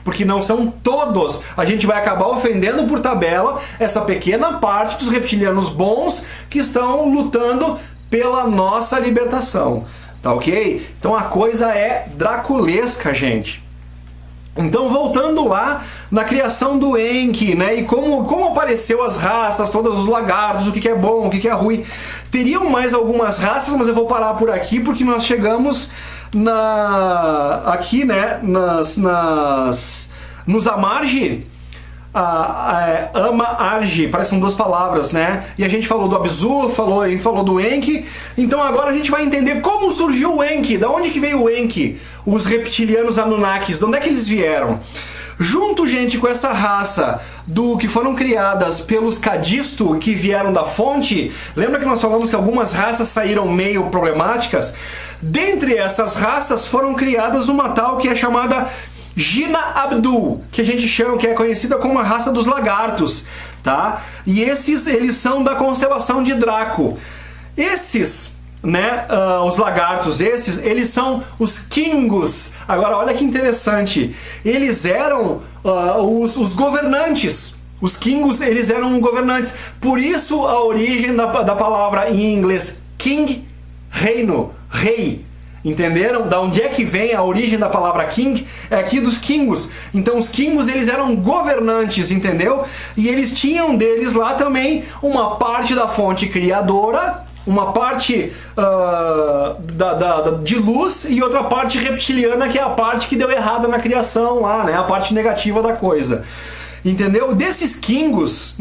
porque não são todos. A gente vai acabar ofendendo por tabela essa pequena parte dos reptilianos bons que estão lutando pela nossa libertação, tá ok? Então a coisa é draculesca, gente. Então, voltando lá na criação do Enki, né, e como apareceu as raças, todos os lagartos, o que é bom, o que é ruim. Teriam mais algumas raças, mas eu vou parar por aqui porque nós chegamos aqui, né, nos Amargi, Ama-Arji, parecem duas palavras, né? E a gente falou do Abzu, falou do Enki. Então agora a gente vai entender como surgiu o Enki, da onde que veio o Enki, os reptilianos Anunnakis, de onde é que eles vieram. Junto, gente, com essa raça que foram criadas pelos Cadisto, que vieram da fonte, lembra que nós falamos que algumas raças saíram meio problemáticas? Dentre essas raças foram criadas uma tal que é chamada Jina Abdul, que a gente chama, que é conhecida como a raça dos lagartos, tá? E eles são da constelação de Draco. Esses, né, os lagartos, eles são os Kingos. Agora, olha que interessante. Eles eram os governantes. Os Kingos, eles eram governantes. Por isso a origem da palavra em inglês King, reino, rei. Entenderam? Da onde é que vem a origem da palavra King? É aqui dos Kingos. Então os Kingos, eles eram governantes, entendeu? E eles tinham deles lá também uma parte da fonte criadora, uma parte de luz e outra parte reptiliana, que é a parte que deu errada na criação lá, né? A parte negativa da coisa. Entendeu? Desses Kingos,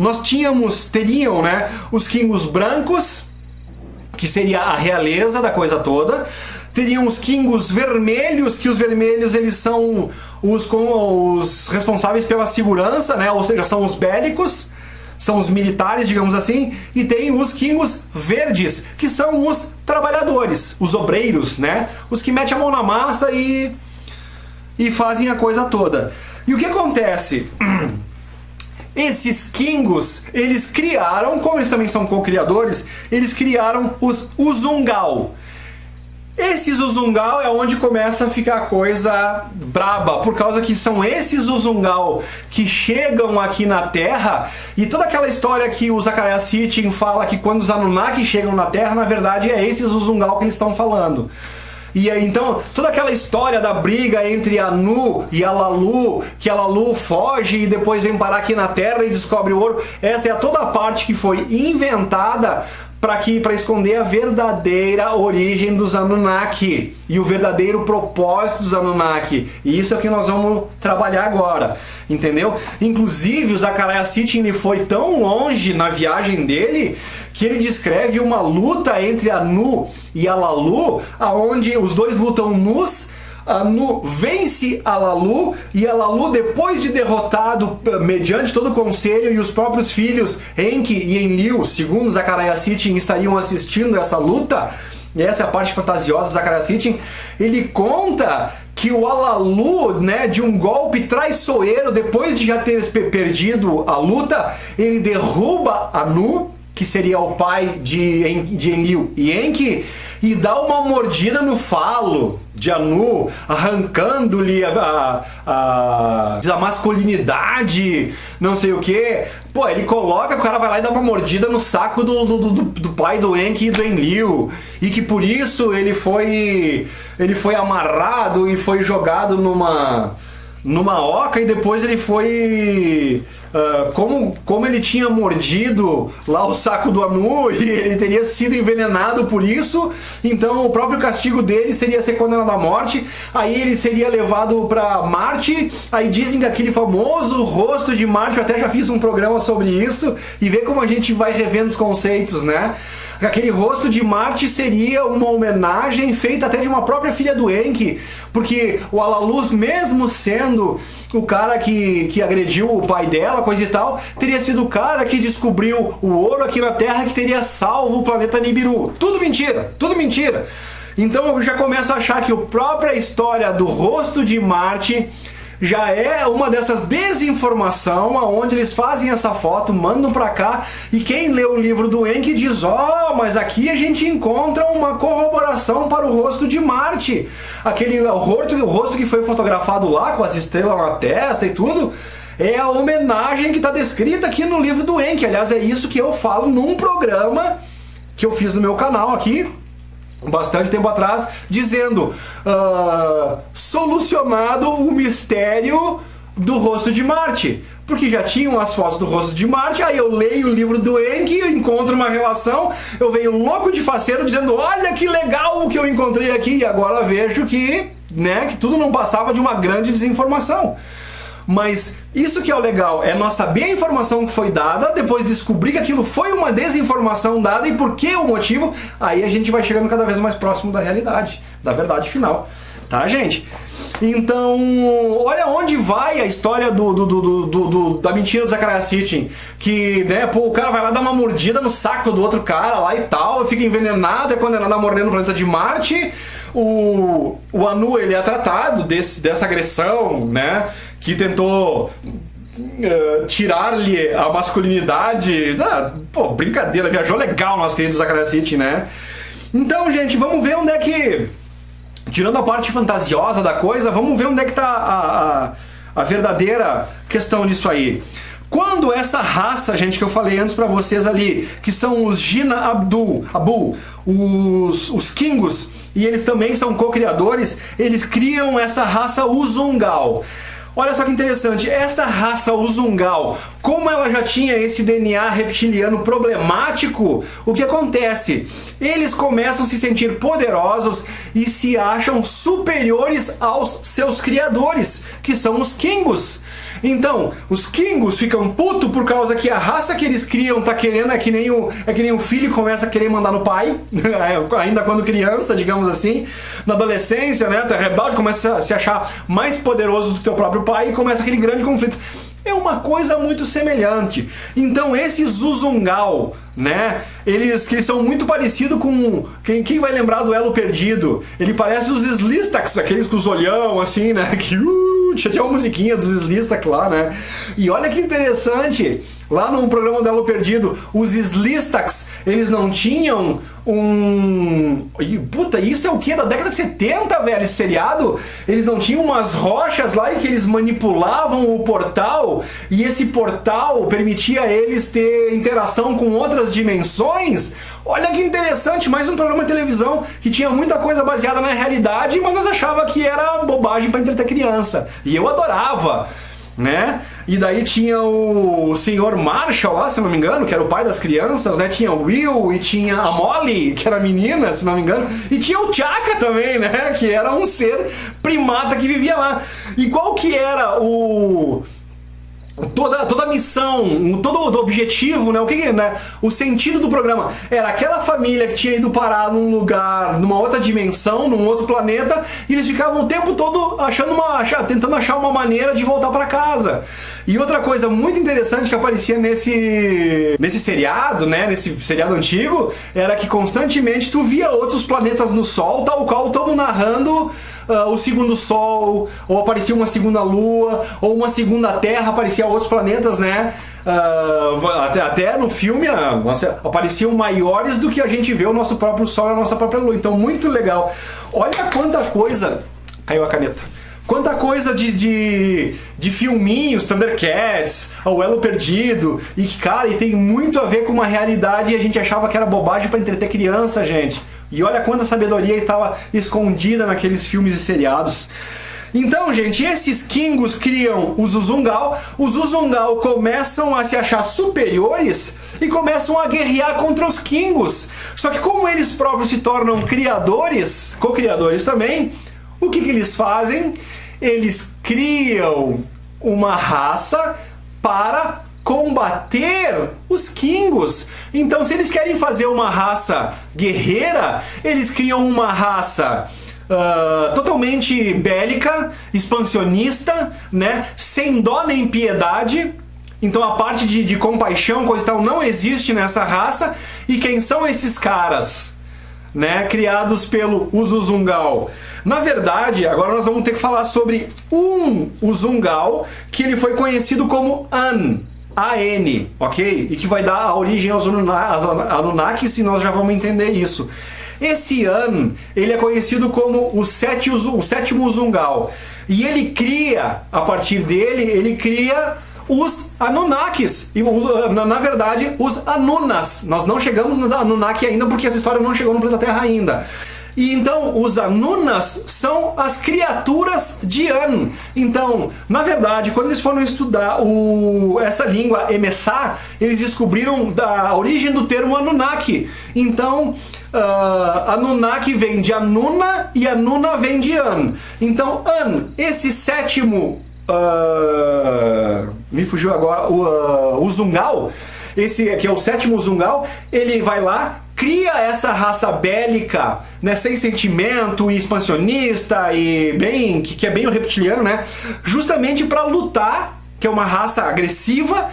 teriam, né, os Kingos brancos, que seria a realeza da coisa toda. Teriam os Kingos vermelhos, que os vermelhos eles são os responsáveis pela segurança, né? Ou seja, são os bélicos, são os militares, digamos assim. E tem os Kingos verdes, que são os trabalhadores, os obreiros, né? Os que metem a mão na massa e fazem a coisa toda. E o que acontece? Esses Kingos, eles criaram, como eles também são co-criadores, eles criaram os Uzungal. Esses Uzungal é onde começa a ficar a coisa braba, por causa que são esses Uzungal que chegam aqui na Terra, e toda aquela história que o Zecharia Sitchin fala que quando os Anunnaki chegam na Terra, na verdade é esses Uzungal que eles estão falando. E aí, então, toda aquela história da briga entre Anu e Alalu, que Alalu foge e depois vem parar aqui na Terra e descobre o ouro, essa é toda a parte que foi inventada para esconder a verdadeira origem dos Anunnaki e o verdadeiro propósito dos Anunnaki. E isso é o que nós vamos trabalhar agora, entendeu? Inclusive, o Zecharia Sitchin foi tão longe na viagem dele que ele descreve uma luta entre Anu e Alalu, aonde os dois lutam nus. Anu vence Alalu e Alalu, depois de derrotado mediante todo o conselho, e os próprios filhos Enki e Enlil, segundo Zecharia Sitchin, estariam assistindo essa luta. E essa é a parte fantasiosa do Zecharia Sitchin. Ele conta que o Alalu, né, de um golpe traiçoeiro, depois de já ter perdido a luta, ele derruba Anu, que seria o pai de Enlil e Enki, e dá uma mordida no falo de Anu, arrancando-lhe a masculinidade, não sei o que. Pô, ele coloca, o cara vai lá e dá uma mordida no saco do pai do Enki e do Enlil, e que por isso ele foi amarrado e foi jogado numa oca, e depois ele foi... como ele tinha mordido lá o saco do Anu e ele teria sido envenenado por isso, então o próprio castigo dele seria ser condenado à morte. Aí ele seria levado para Marte. Aí dizem que aquele famoso rosto de Marte, eu até já fiz um programa sobre isso, e ver como a gente vai revendo os conceitos, né? Aquele rosto de Marte seria uma homenagem feita até de uma própria filha do Enki, porque o Alalu, mesmo sendo o cara que agrediu o pai dela, coisa e tal, teria sido o cara que descobriu o ouro aqui na Terra, que teria salvo o planeta Nibiru. Tudo mentira, tudo mentira. Então eu já começo a achar que a própria história do rosto de Marte já é uma dessas desinformação, aonde eles fazem essa foto, mandam pra cá, e quem lê o livro do Enki diz: mas aqui a gente encontra uma corroboração para o rosto de Marte. O rosto que foi fotografado lá, com as estrelas na testa e tudo, é a homenagem que está descrita aqui no livro do Enki. Aliás, é isso que eu falo num programa que eu fiz no meu canal aqui, bastante tempo atrás, dizendo solucionado o mistério do rosto de Marte, porque já tinham as fotos do rosto de Marte. Aí eu leio o livro do Enki, eu encontro uma relação, eu venho louco de faceiro dizendo: olha que legal o que eu encontrei aqui, e agora vejo que, né, que tudo não passava de uma grande desinformação. Mas isso que é o legal, é nós saber a informação que foi dada, depois descobrir que aquilo foi uma desinformação dada e por que o motivo, aí a gente vai chegando cada vez mais próximo da realidade, da verdade final. Tá, gente? Então, olha onde vai a história da mentira do Zecharia Sitchin. Que, né, pô, o cara vai lá dar uma mordida no saco do outro cara lá e tal, fica envenenado, é condenado a morrer no planeta de Marte. O Anu, ele é tratado dessa agressão, né, que tentou tirar-lhe a masculinidade. Pô, brincadeira, viajou legal nosso querido Zecharia Sitchin, né? Então, gente, vamos ver onde é que... Tirando a parte fantasiosa da coisa, vamos ver onde é que está a verdadeira questão disso aí. Quando essa raça, gente, que eu falei antes pra vocês ali, que são os Jina Abu, os Kingus, e eles também são co-criadores, eles criam essa raça Uzungal. Olha só que interessante, essa raça Uzungal, como ela já tinha esse DNA reptiliano problemático, o que acontece? Eles começam a se sentir poderosos e se acham superiores aos seus criadores, que são os Kingus. Então, os Kingus ficam putos por causa que a raça que eles criam tá querendo, é que nem o filho começa a querer mandar no pai, ainda quando criança, digamos assim, na adolescência, né, tá rebelde, começa a se achar mais poderoso do que o teu próprio pai e começa aquele grande conflito. É uma coisa muito semelhante. Então esses Uzungal, né, eles são muito parecidos com... Quem vai lembrar do Elo Perdido? Ele parece os Slistax, aqueles com os olhão assim, né, que... tinha uma musiquinha dos Slistax lá, né? E olha que interessante, lá no programa do Elo Perdido, os Slistax, eles não tinham Puta, isso é o que? Da década de 70, velho, esse seriado? Eles não tinham umas rochas lá e que eles manipulavam o portal, e esse portal permitia eles ter interação com outras dimensões? Olha que interessante, mais um programa de televisão que tinha muita coisa baseada na realidade, mas nós achava que era bobagem para entreter criança. E eu adorava, né? E daí tinha o senhor Marshall lá, se não me engano, que era o pai das crianças, né? Tinha o Will e tinha a Molly, que era menina, se não me engano, e tinha o Chaka também, né? Que era um ser primata que vivia lá. E qual que era toda a missão, todo o objetivo, né? O que, né? O sentido do programa era aquela família que tinha ido parar num lugar, numa outra dimensão, num outro planeta, e eles ficavam o tempo todo tentando achar uma maneira de voltar para casa. E outra coisa muito interessante que aparecia nesse seriado, né? Nesse seriado antigo, era que constantemente tu via outros planetas no Sol, tal qual estamos narrando o segundo Sol, ou aparecia uma segunda Lua, ou uma segunda Terra, aparecia outros planetas, né? Até no filme apareciam maiores do que a gente vê o nosso próprio Sol e a nossa própria Lua. Então, muito legal. Olha quanta coisa... Caiu a caneta. Quanta coisa de filminhos, Thundercats, o Elo Perdido, e que, cara, e tem muito a ver com uma realidade e a gente achava que era bobagem para entreter criança, gente. E olha quanta sabedoria estava escondida naqueles filmes e seriados. Então, gente, esses Kingus criam os Uzungal começam a se achar superiores e começam a guerrear contra os Kingus. Só que como eles próprios se tornam criadores, co-criadores também, o que eles fazem? Eles criam uma raça para combater os Kingus. Então, se eles querem fazer uma raça guerreira, eles criam uma raça totalmente bélica, expansionista, né? Sem dó nem piedade. Então a parte de compaixão, coisa e tal, não existe nessa raça. E quem são esses caras, né, criados pelo Uzungal? Na verdade, agora nós vamos ter que falar sobre um Uzungal que ele foi conhecido como A-N, ok? E que vai dar a origem aos Anunnakis, e nós já vamos entender isso. Esse ele é conhecido como o sétimo Uzungal. E ele cria, a partir dele, ele cria os Anunnakis. E, na verdade, os Anunas. Nós não chegamos nos Anunnaki ainda, porque essa história não chegou no planeta Terra ainda. E então, os Anunas são as criaturas de An. Então, na verdade, quando eles foram estudar essa língua Emessá, eles descobriram a origem do termo Anunnaki. Então, Anunnaki vem de Anuna e Anuna vem de An. Então, esse sétimo me fugiu agora, o Uzungal, esse aqui é o sétimo Uzungal, ele vai lá, cria essa raça bélica, né, sem sentimento e expansionista e bem que é bem o reptiliano, né, justamente para lutar, que é uma raça agressiva,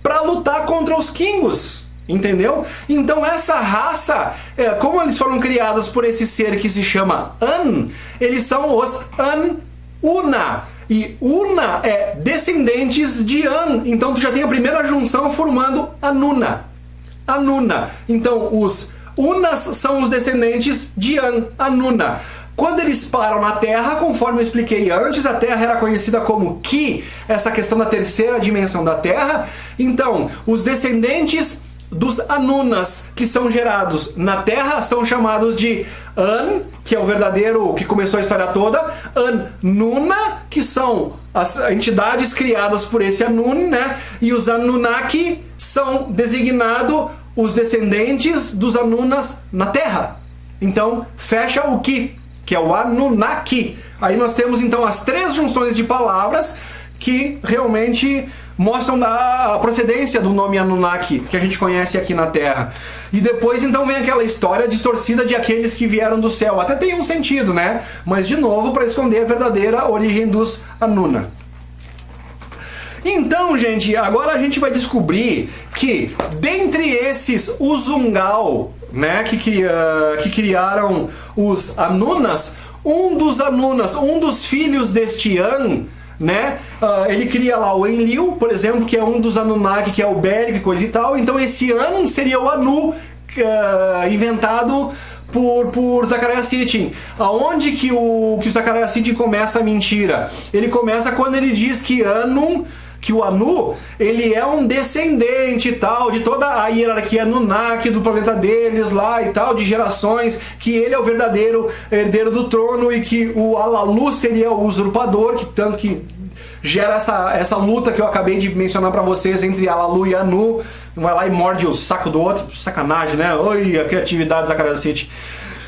para lutar contra os Kingos, entendeu? Então essa raça, como eles foram criados por esse ser que se chama An, eles são os An-Una. E Una é descendentes de An. Então tu já tem a primeira junção formando Anuna. Anuna. Então os Unas são os descendentes de An, Anuna. Quando eles param na Terra, conforme eu expliquei antes, a Terra era conhecida como Ki, essa questão da terceira dimensão da Terra. Então, os descendentes dos Anunas que são gerados na Terra são chamados de An, que é o verdadeiro, que começou a história toda, An-Nuna, que são as entidades criadas por esse Anun, né? E os Anunnaki são designados os descendentes dos Anunas na Terra. Então, fecha o Ki, que é o Anunnaki. Aí nós temos então as três junções de palavras que realmente mostram a procedência do nome Anunnaki, que a gente conhece aqui na Terra. E depois então vem aquela história distorcida de aqueles que vieram do céu. Até tem um sentido, né? Mas de novo para esconder a verdadeira origem dos Anuna. Então, gente, agora a gente vai descobrir que dentre esses Uzungal, né, que criaram os Anunas, um dos filhos deste An, né? Ele cria lá o Enlil, por exemplo, que é um dos Anunnaki, que é o bélico e coisa e tal. Então esse An seria o Anu, inventado por Zecharia Sitchin. Aonde que o Zecharia Sitchin começa a mentira? Ele começa quando ele diz que o Anu, ele é um descendente e tal, de toda a hierarquia Anunnaki do planeta deles lá e tal, de gerações, que ele é o verdadeiro herdeiro do trono e que o Alalu seria o usurpador, que tanto que gera essa luta que eu acabei de mencionar pra vocês entre Alalu e Anu. Um vai lá e morde o saco do outro, sacanagem, né? Oi, a criatividade da Zecharia Sitchin.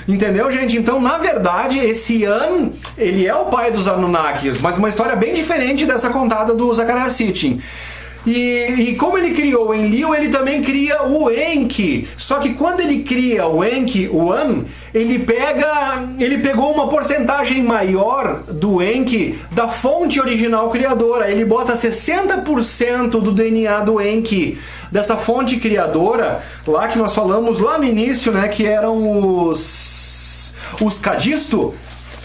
Entendeu, gente? Então, na verdade, esse An, ele é o pai dos Anunnakis, mas uma história bem diferente dessa contada do Zecharia Sitchin. E como ele criou o Enlil, ele também cria o Enki. Só que quando ele cria o Enki, o An, ele pegou uma porcentagem maior do Enki da fonte original criadora. Ele bota 60% do DNA do Enki, dessa fonte criadora, lá que nós falamos lá no início, né, que eram os Cadisto,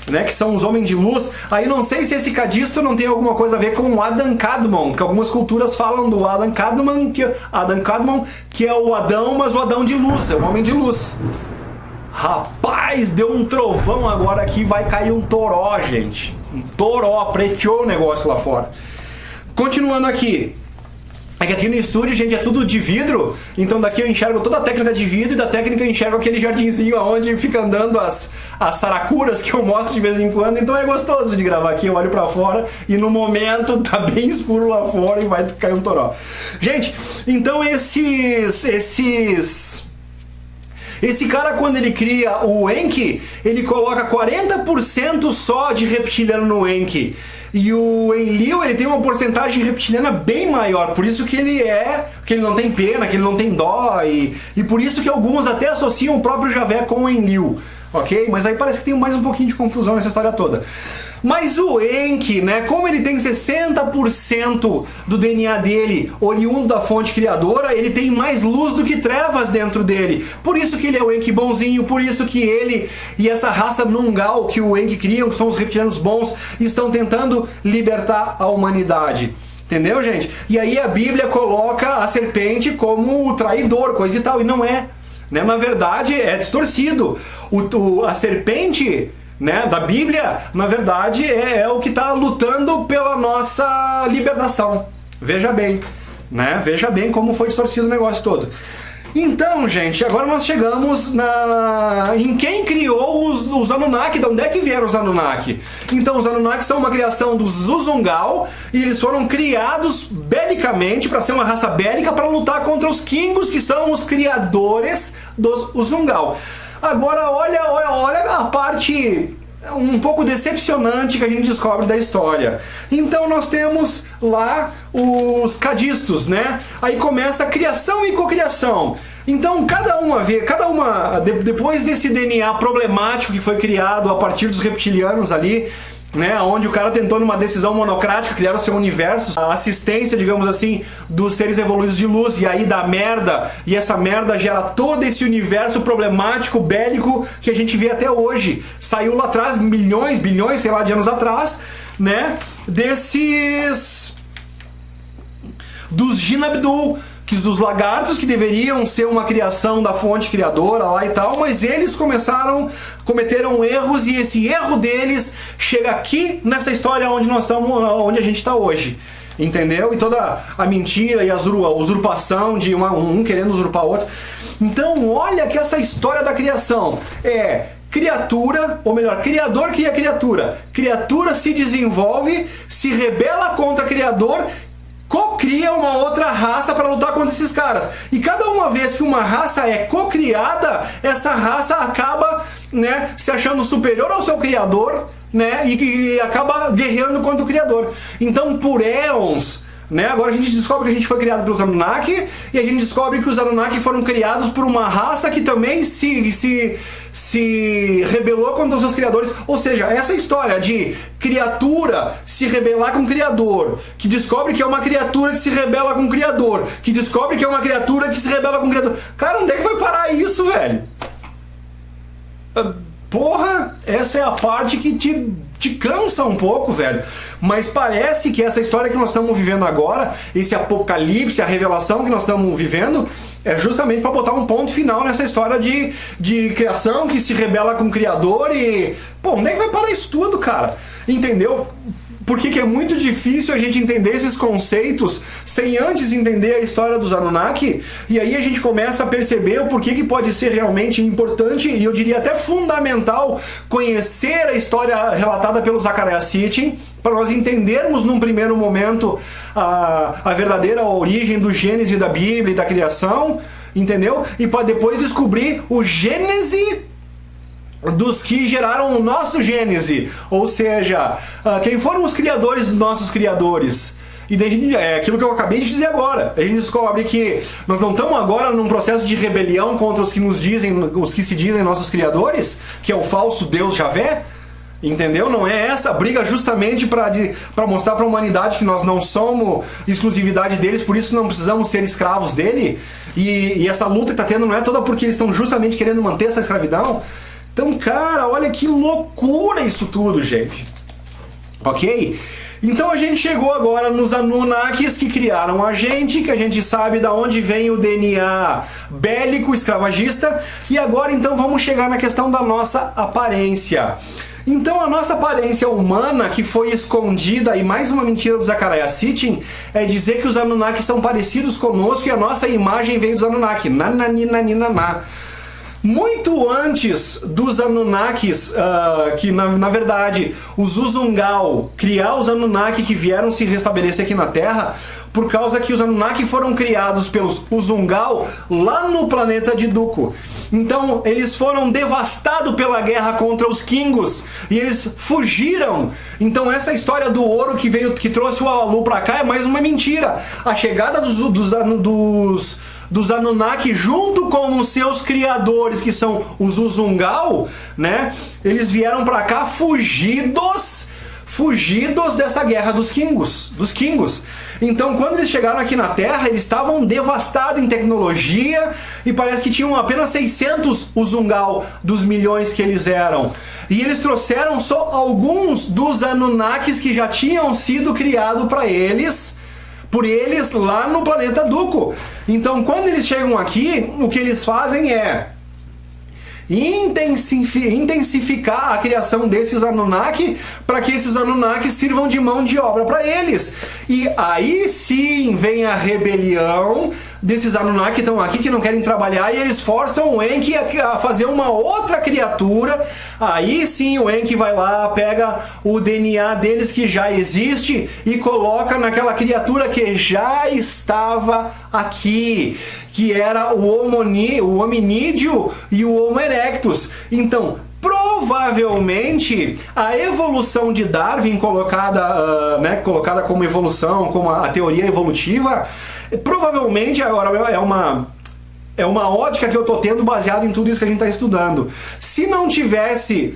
né, que são os homens de luz. Aí não sei se esse Cadisto não tem alguma coisa a ver com o Adam Kadmon, porque algumas culturas falam do Adam Kadmon, que é o Adão, mas o Adão de luz, é o homem de luz. Rapaz, deu um trovão agora aqui, vai cair um toró, gente. Um toró, preteou o negócio lá fora. Continuando aqui. É que aqui no estúdio, gente, é tudo de vidro, então daqui eu enxergo toda a técnica de vidro e da técnica eu enxergo aquele jardinzinho onde fica andando as saracuras que eu mostro de vez em quando, então é gostoso de gravar aqui, eu olho pra fora e no momento tá bem escuro lá fora e vai cair um toró. Gente, então esse cara, quando ele cria o Enki, ele coloca 40% só de reptiliano no Enki. E o Enlil, ele tem uma porcentagem reptiliana bem maior, por isso que ele não tem pena, que ele não tem dó, e por isso que alguns até associam o próprio Javé com o Enlil, ok? Mas aí parece que tem mais um pouquinho de confusão nessa história toda. Mas o Enki, né, como ele tem 60% do DNA dele oriundo da fonte criadora, ele tem mais luz do que trevas dentro dele. Por isso que ele é o Enki bonzinho, por isso que ele e essa raça Nungal que o Enki criam, que são os reptilianos bons, estão tentando libertar a humanidade. Entendeu, gente? E aí a Bíblia coloca a serpente como o traidor, coisa e tal, e não é. Né? Na verdade, é distorcido. A serpente, né, da Bíblia, na verdade, é o que está lutando pela nossa libertação. Veja bem, né? Veja bem como foi distorcido o negócio todo. Então, gente, agora nós chegamos em quem criou os Anunnaki, de onde é que vieram os Anunnaki? Então, os Anunnaki são uma criação dos Uzungal, e eles foram criados belicamente, para ser uma raça bélica, para lutar contra os Kingos, que são os criadores dos Uzungal. Agora, olha a parte um pouco decepcionante que a gente descobre da história. Então nós temos lá os cadistos, né? Aí começa a criação e cocriação. Então depois desse DNA problemático que foi criado a partir dos reptilianos ali, né, onde o cara tentou numa decisão monocrática criar o seu universo, a assistência, digamos assim, dos seres evoluídos de luz, e aí dá merda, e essa merda gera todo esse universo problemático, bélico, que a gente vê até hoje. Saiu lá atrás, milhões, bilhões, sei lá, de anos atrás, né, dos Jin Abdul, dos lagartos, que deveriam ser uma criação da fonte criadora lá e tal, mas eles cometeram erros, e esse erro deles chega aqui nessa história onde nós estamos, onde a gente está hoje. Entendeu? E toda a mentira e a usurpação de um querendo usurpar o outro. Então, olha que essa história da criação é criatura, ou melhor, criador cria criatura. Criatura se desenvolve, se rebela contra criador, cocria uma outra raça para lutar contra esses caras. E cada uma vez que uma raça é cocriada, essa raça acaba, né, se achando superior ao seu criador, né, e acaba guerreando contra o criador. Então, por éons, né, agora a gente descobre que a gente foi criado pelos Anunnaki, e a gente descobre que os Anunnaki foram criados por uma raça que também se rebelou contra os seus criadores. Ou seja, essa história de criatura se rebelar com o criador, que descobre que é uma criatura que se rebela com o criador, que descobre que é uma criatura que se rebela com o criador. Cara, onde é que vai parar isso, velho? Porra, essa é a parte que te cansa um pouco, velho. Mas parece que essa história que nós estamos vivendo agora, esse apocalipse, a revelação que nós estamos vivendo, é justamente para botar um ponto final nessa história de criação que se rebela com o criador. E pô, onde é que vai parar isso tudo, cara? Entendeu? Porque que é muito difícil a gente entender esses conceitos sem antes entender a história dos Anunnaki, e aí a gente começa a perceber o porquê que pode ser realmente importante, e eu diria até fundamental, conhecer a história relatada pelo Zecharia Sitchin, para nós entendermos num primeiro momento a verdadeira origem do Gênese da Bíblia e da criação, entendeu? E para depois descobrir o Gênese dos que geraram o nosso Gênese, ou seja, quem foram os criadores dos nossos criadores. E daí é aquilo que eu acabei de dizer agora. A gente descobre que nós não estamos agora num processo de rebelião contra os que se dizem nossos criadores, que é o falso Deus Javé. Entendeu? Não é essa briga justamente para mostrar para a humanidade que nós não somos exclusividade deles, por isso não precisamos ser escravos dele. E essa luta que está tendo não é toda porque eles estão justamente querendo manter essa escravidão. Então, cara, olha que loucura isso tudo, gente. Ok? Então a gente chegou agora nos Anunnakis que criaram a gente, que a gente sabe da onde vem o DNA bélico escravagista. E agora então vamos chegar na questão da nossa aparência. Então a nossa aparência humana, que foi escondida, e mais uma mentira do Zecharia Sitchin, é dizer que os Anunnaki são parecidos conosco e a nossa imagem veio dos Anunnaki. Nananina. Muito antes dos Anunnakis, que na verdade os Uzungal criar os Anunnaki que vieram se restabelecer aqui na Terra, por causa que os Anunnaki foram criados pelos Uzungal lá no planeta de Duku. Então eles foram devastados pela guerra contra os Kingos e eles fugiram. Então essa história do ouro que trouxe o Alalu pra cá é mais uma mentira. A chegada dos Anunnaki junto com os seus criadores, que são os Uzungal, né? Eles vieram pra cá fugidos dessa guerra dos Kingos. Então, quando eles chegaram aqui na Terra, eles estavam devastados em tecnologia e parece que tinham apenas 600 Uzungal dos milhões que eles eram. E eles trouxeram só alguns dos Anunnakis que já tinham sido criados por eles lá no planeta Duku. Então, quando eles chegam aqui, o que eles fazem é intensificar a criação desses Anunnaki para que esses Anunnaki sirvam de mão de obra para eles. E aí sim vem a rebelião desses Anunnaki que estão aqui, que não querem trabalhar, e eles forçam o Enki a fazer uma outra criatura. Aí sim o Enki vai lá, pega o DNA deles que já existe e coloca naquela criatura que já estava aqui, que era o hominídeo e o Homo erectus. Então, provavelmente a evolução de Darwin colocada como evolução, como a teoria evolutiva, provavelmente agora é uma ótica que eu estou tendo baseado em tudo isso que a gente está estudando. Se não tivesse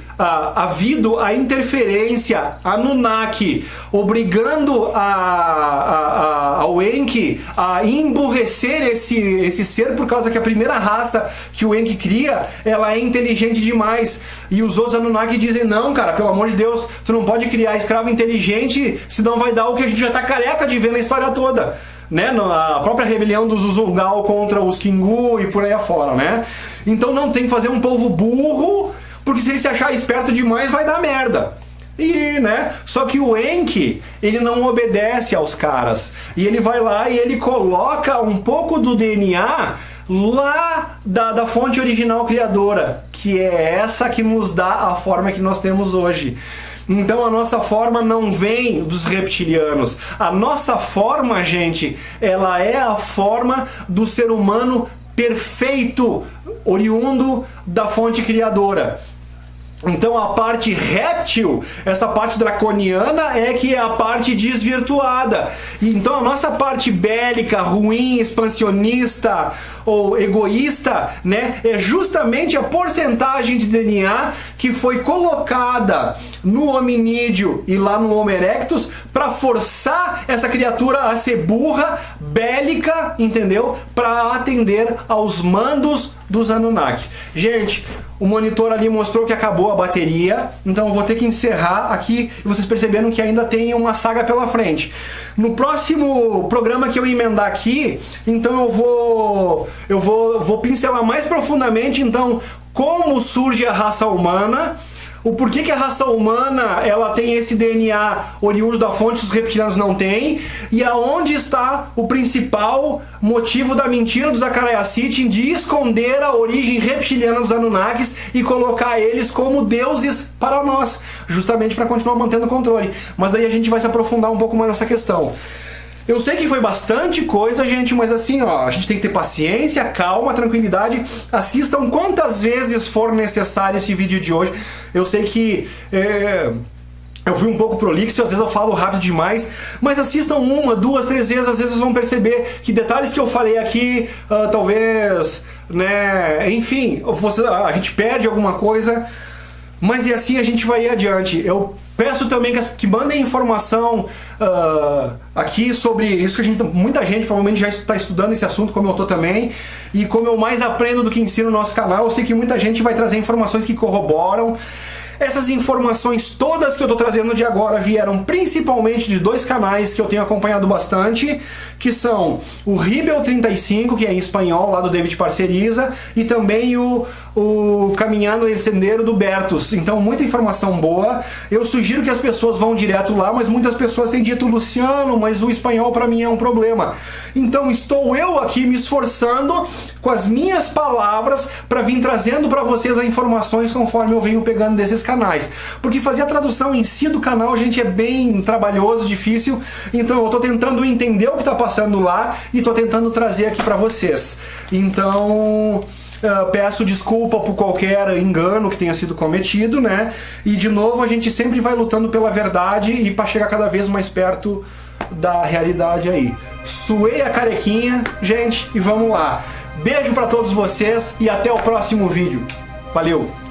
havido a interferência Anunnaki obrigando ao Enki a emburrecer esse ser, por causa que a primeira raça que o Enki cria, ela é inteligente demais. E os outros Anunnaki dizem, não, cara, pelo amor de Deus, tu não pode criar escravo inteligente, senão vai dar o que a gente já está careca de ver na história toda. Né, a própria rebelião dos Usungal contra os Kingu e por aí afora, né? Então não tem que fazer um povo burro, porque se ele se achar esperto demais vai dar merda. E, né? Só que o Enki, ele não obedece aos caras. E ele vai lá e ele coloca um pouco do DNA lá da fonte original criadora, que é essa que nos dá a forma que nós temos hoje. Então a nossa forma não vem dos reptilianos. A nossa forma, gente, ela é a forma do ser humano perfeito, oriundo da fonte criadora. Então a parte réptil, essa parte draconiana, é que é a parte desvirtuada. Então a nossa parte bélica, ruim, expansionista ou egoísta, né, é justamente a porcentagem de DNA que foi colocada no hominídeo e lá no Homo erectus para forçar essa criatura a ser burra, bélica, entendeu? Para atender aos mandos dos Anunnaki. Gente, o monitor ali mostrou que acabou a bateria, então eu vou ter que encerrar aqui e vocês perceberam que ainda tem uma saga pela frente. No próximo programa que eu emendar aqui, então eu vou pincelar mais profundamente então como surge a raça humana, o porquê que a raça humana ela tem esse DNA oriundo da fonte, os reptilianos não têm, e aonde está o principal motivo da mentira do Zecharia Sitchin de esconder a origem reptiliana dos Anunnakis e colocar eles como deuses para nós, justamente para continuar mantendo o controle. Mas daí a gente vai se aprofundar um pouco mais nessa questão. Eu sei que foi bastante coisa, gente, mas assim, ó, a gente tem que ter paciência, calma, tranquilidade. Assistam quantas vezes for necessário esse vídeo de hoje. Eu sei que eu fui um pouco prolixo, às vezes eu falo rápido demais, mas assistam uma, duas, três vezes, às vezes vocês vão perceber que detalhes que eu falei aqui, talvez, né, enfim, a gente perde alguma coisa, mas e assim a gente vai ir adiante. Eu peço também que mandem informação aqui sobre isso, que muita gente provavelmente já está estudando esse assunto, como eu estou também, e como eu mais aprendo do que ensino no nosso canal, eu sei que muita gente vai trazer informações que corroboram. Essas informações todas que eu estou trazendo de agora vieram principalmente de dois canais que eu tenho acompanhado bastante, que são o Rebel 35, que é em espanhol, lá do David Parceriza, e também o Caminhando el Sendero do Bertus. Então, muita informação boa. Eu sugiro que as pessoas vão direto lá, mas muitas pessoas têm dito, Luciano, mas o espanhol para mim é um problema. Então, estou eu aqui me esforçando com as minhas palavras para vir trazendo para vocês as informações conforme eu venho pegando desses canais. Porque fazer a tradução em si do canal, gente, é bem trabalhoso, difícil. Então eu estou tentando entender o que está passando lá e estou tentando trazer aqui para vocês. Então peço desculpa por qualquer engano que tenha sido cometido, né? E de novo a gente sempre vai lutando pela verdade e para chegar cada vez mais perto da realidade aí. Suei a carequinha, gente, e vamos lá. Beijo para todos vocês e até o próximo vídeo. Valeu!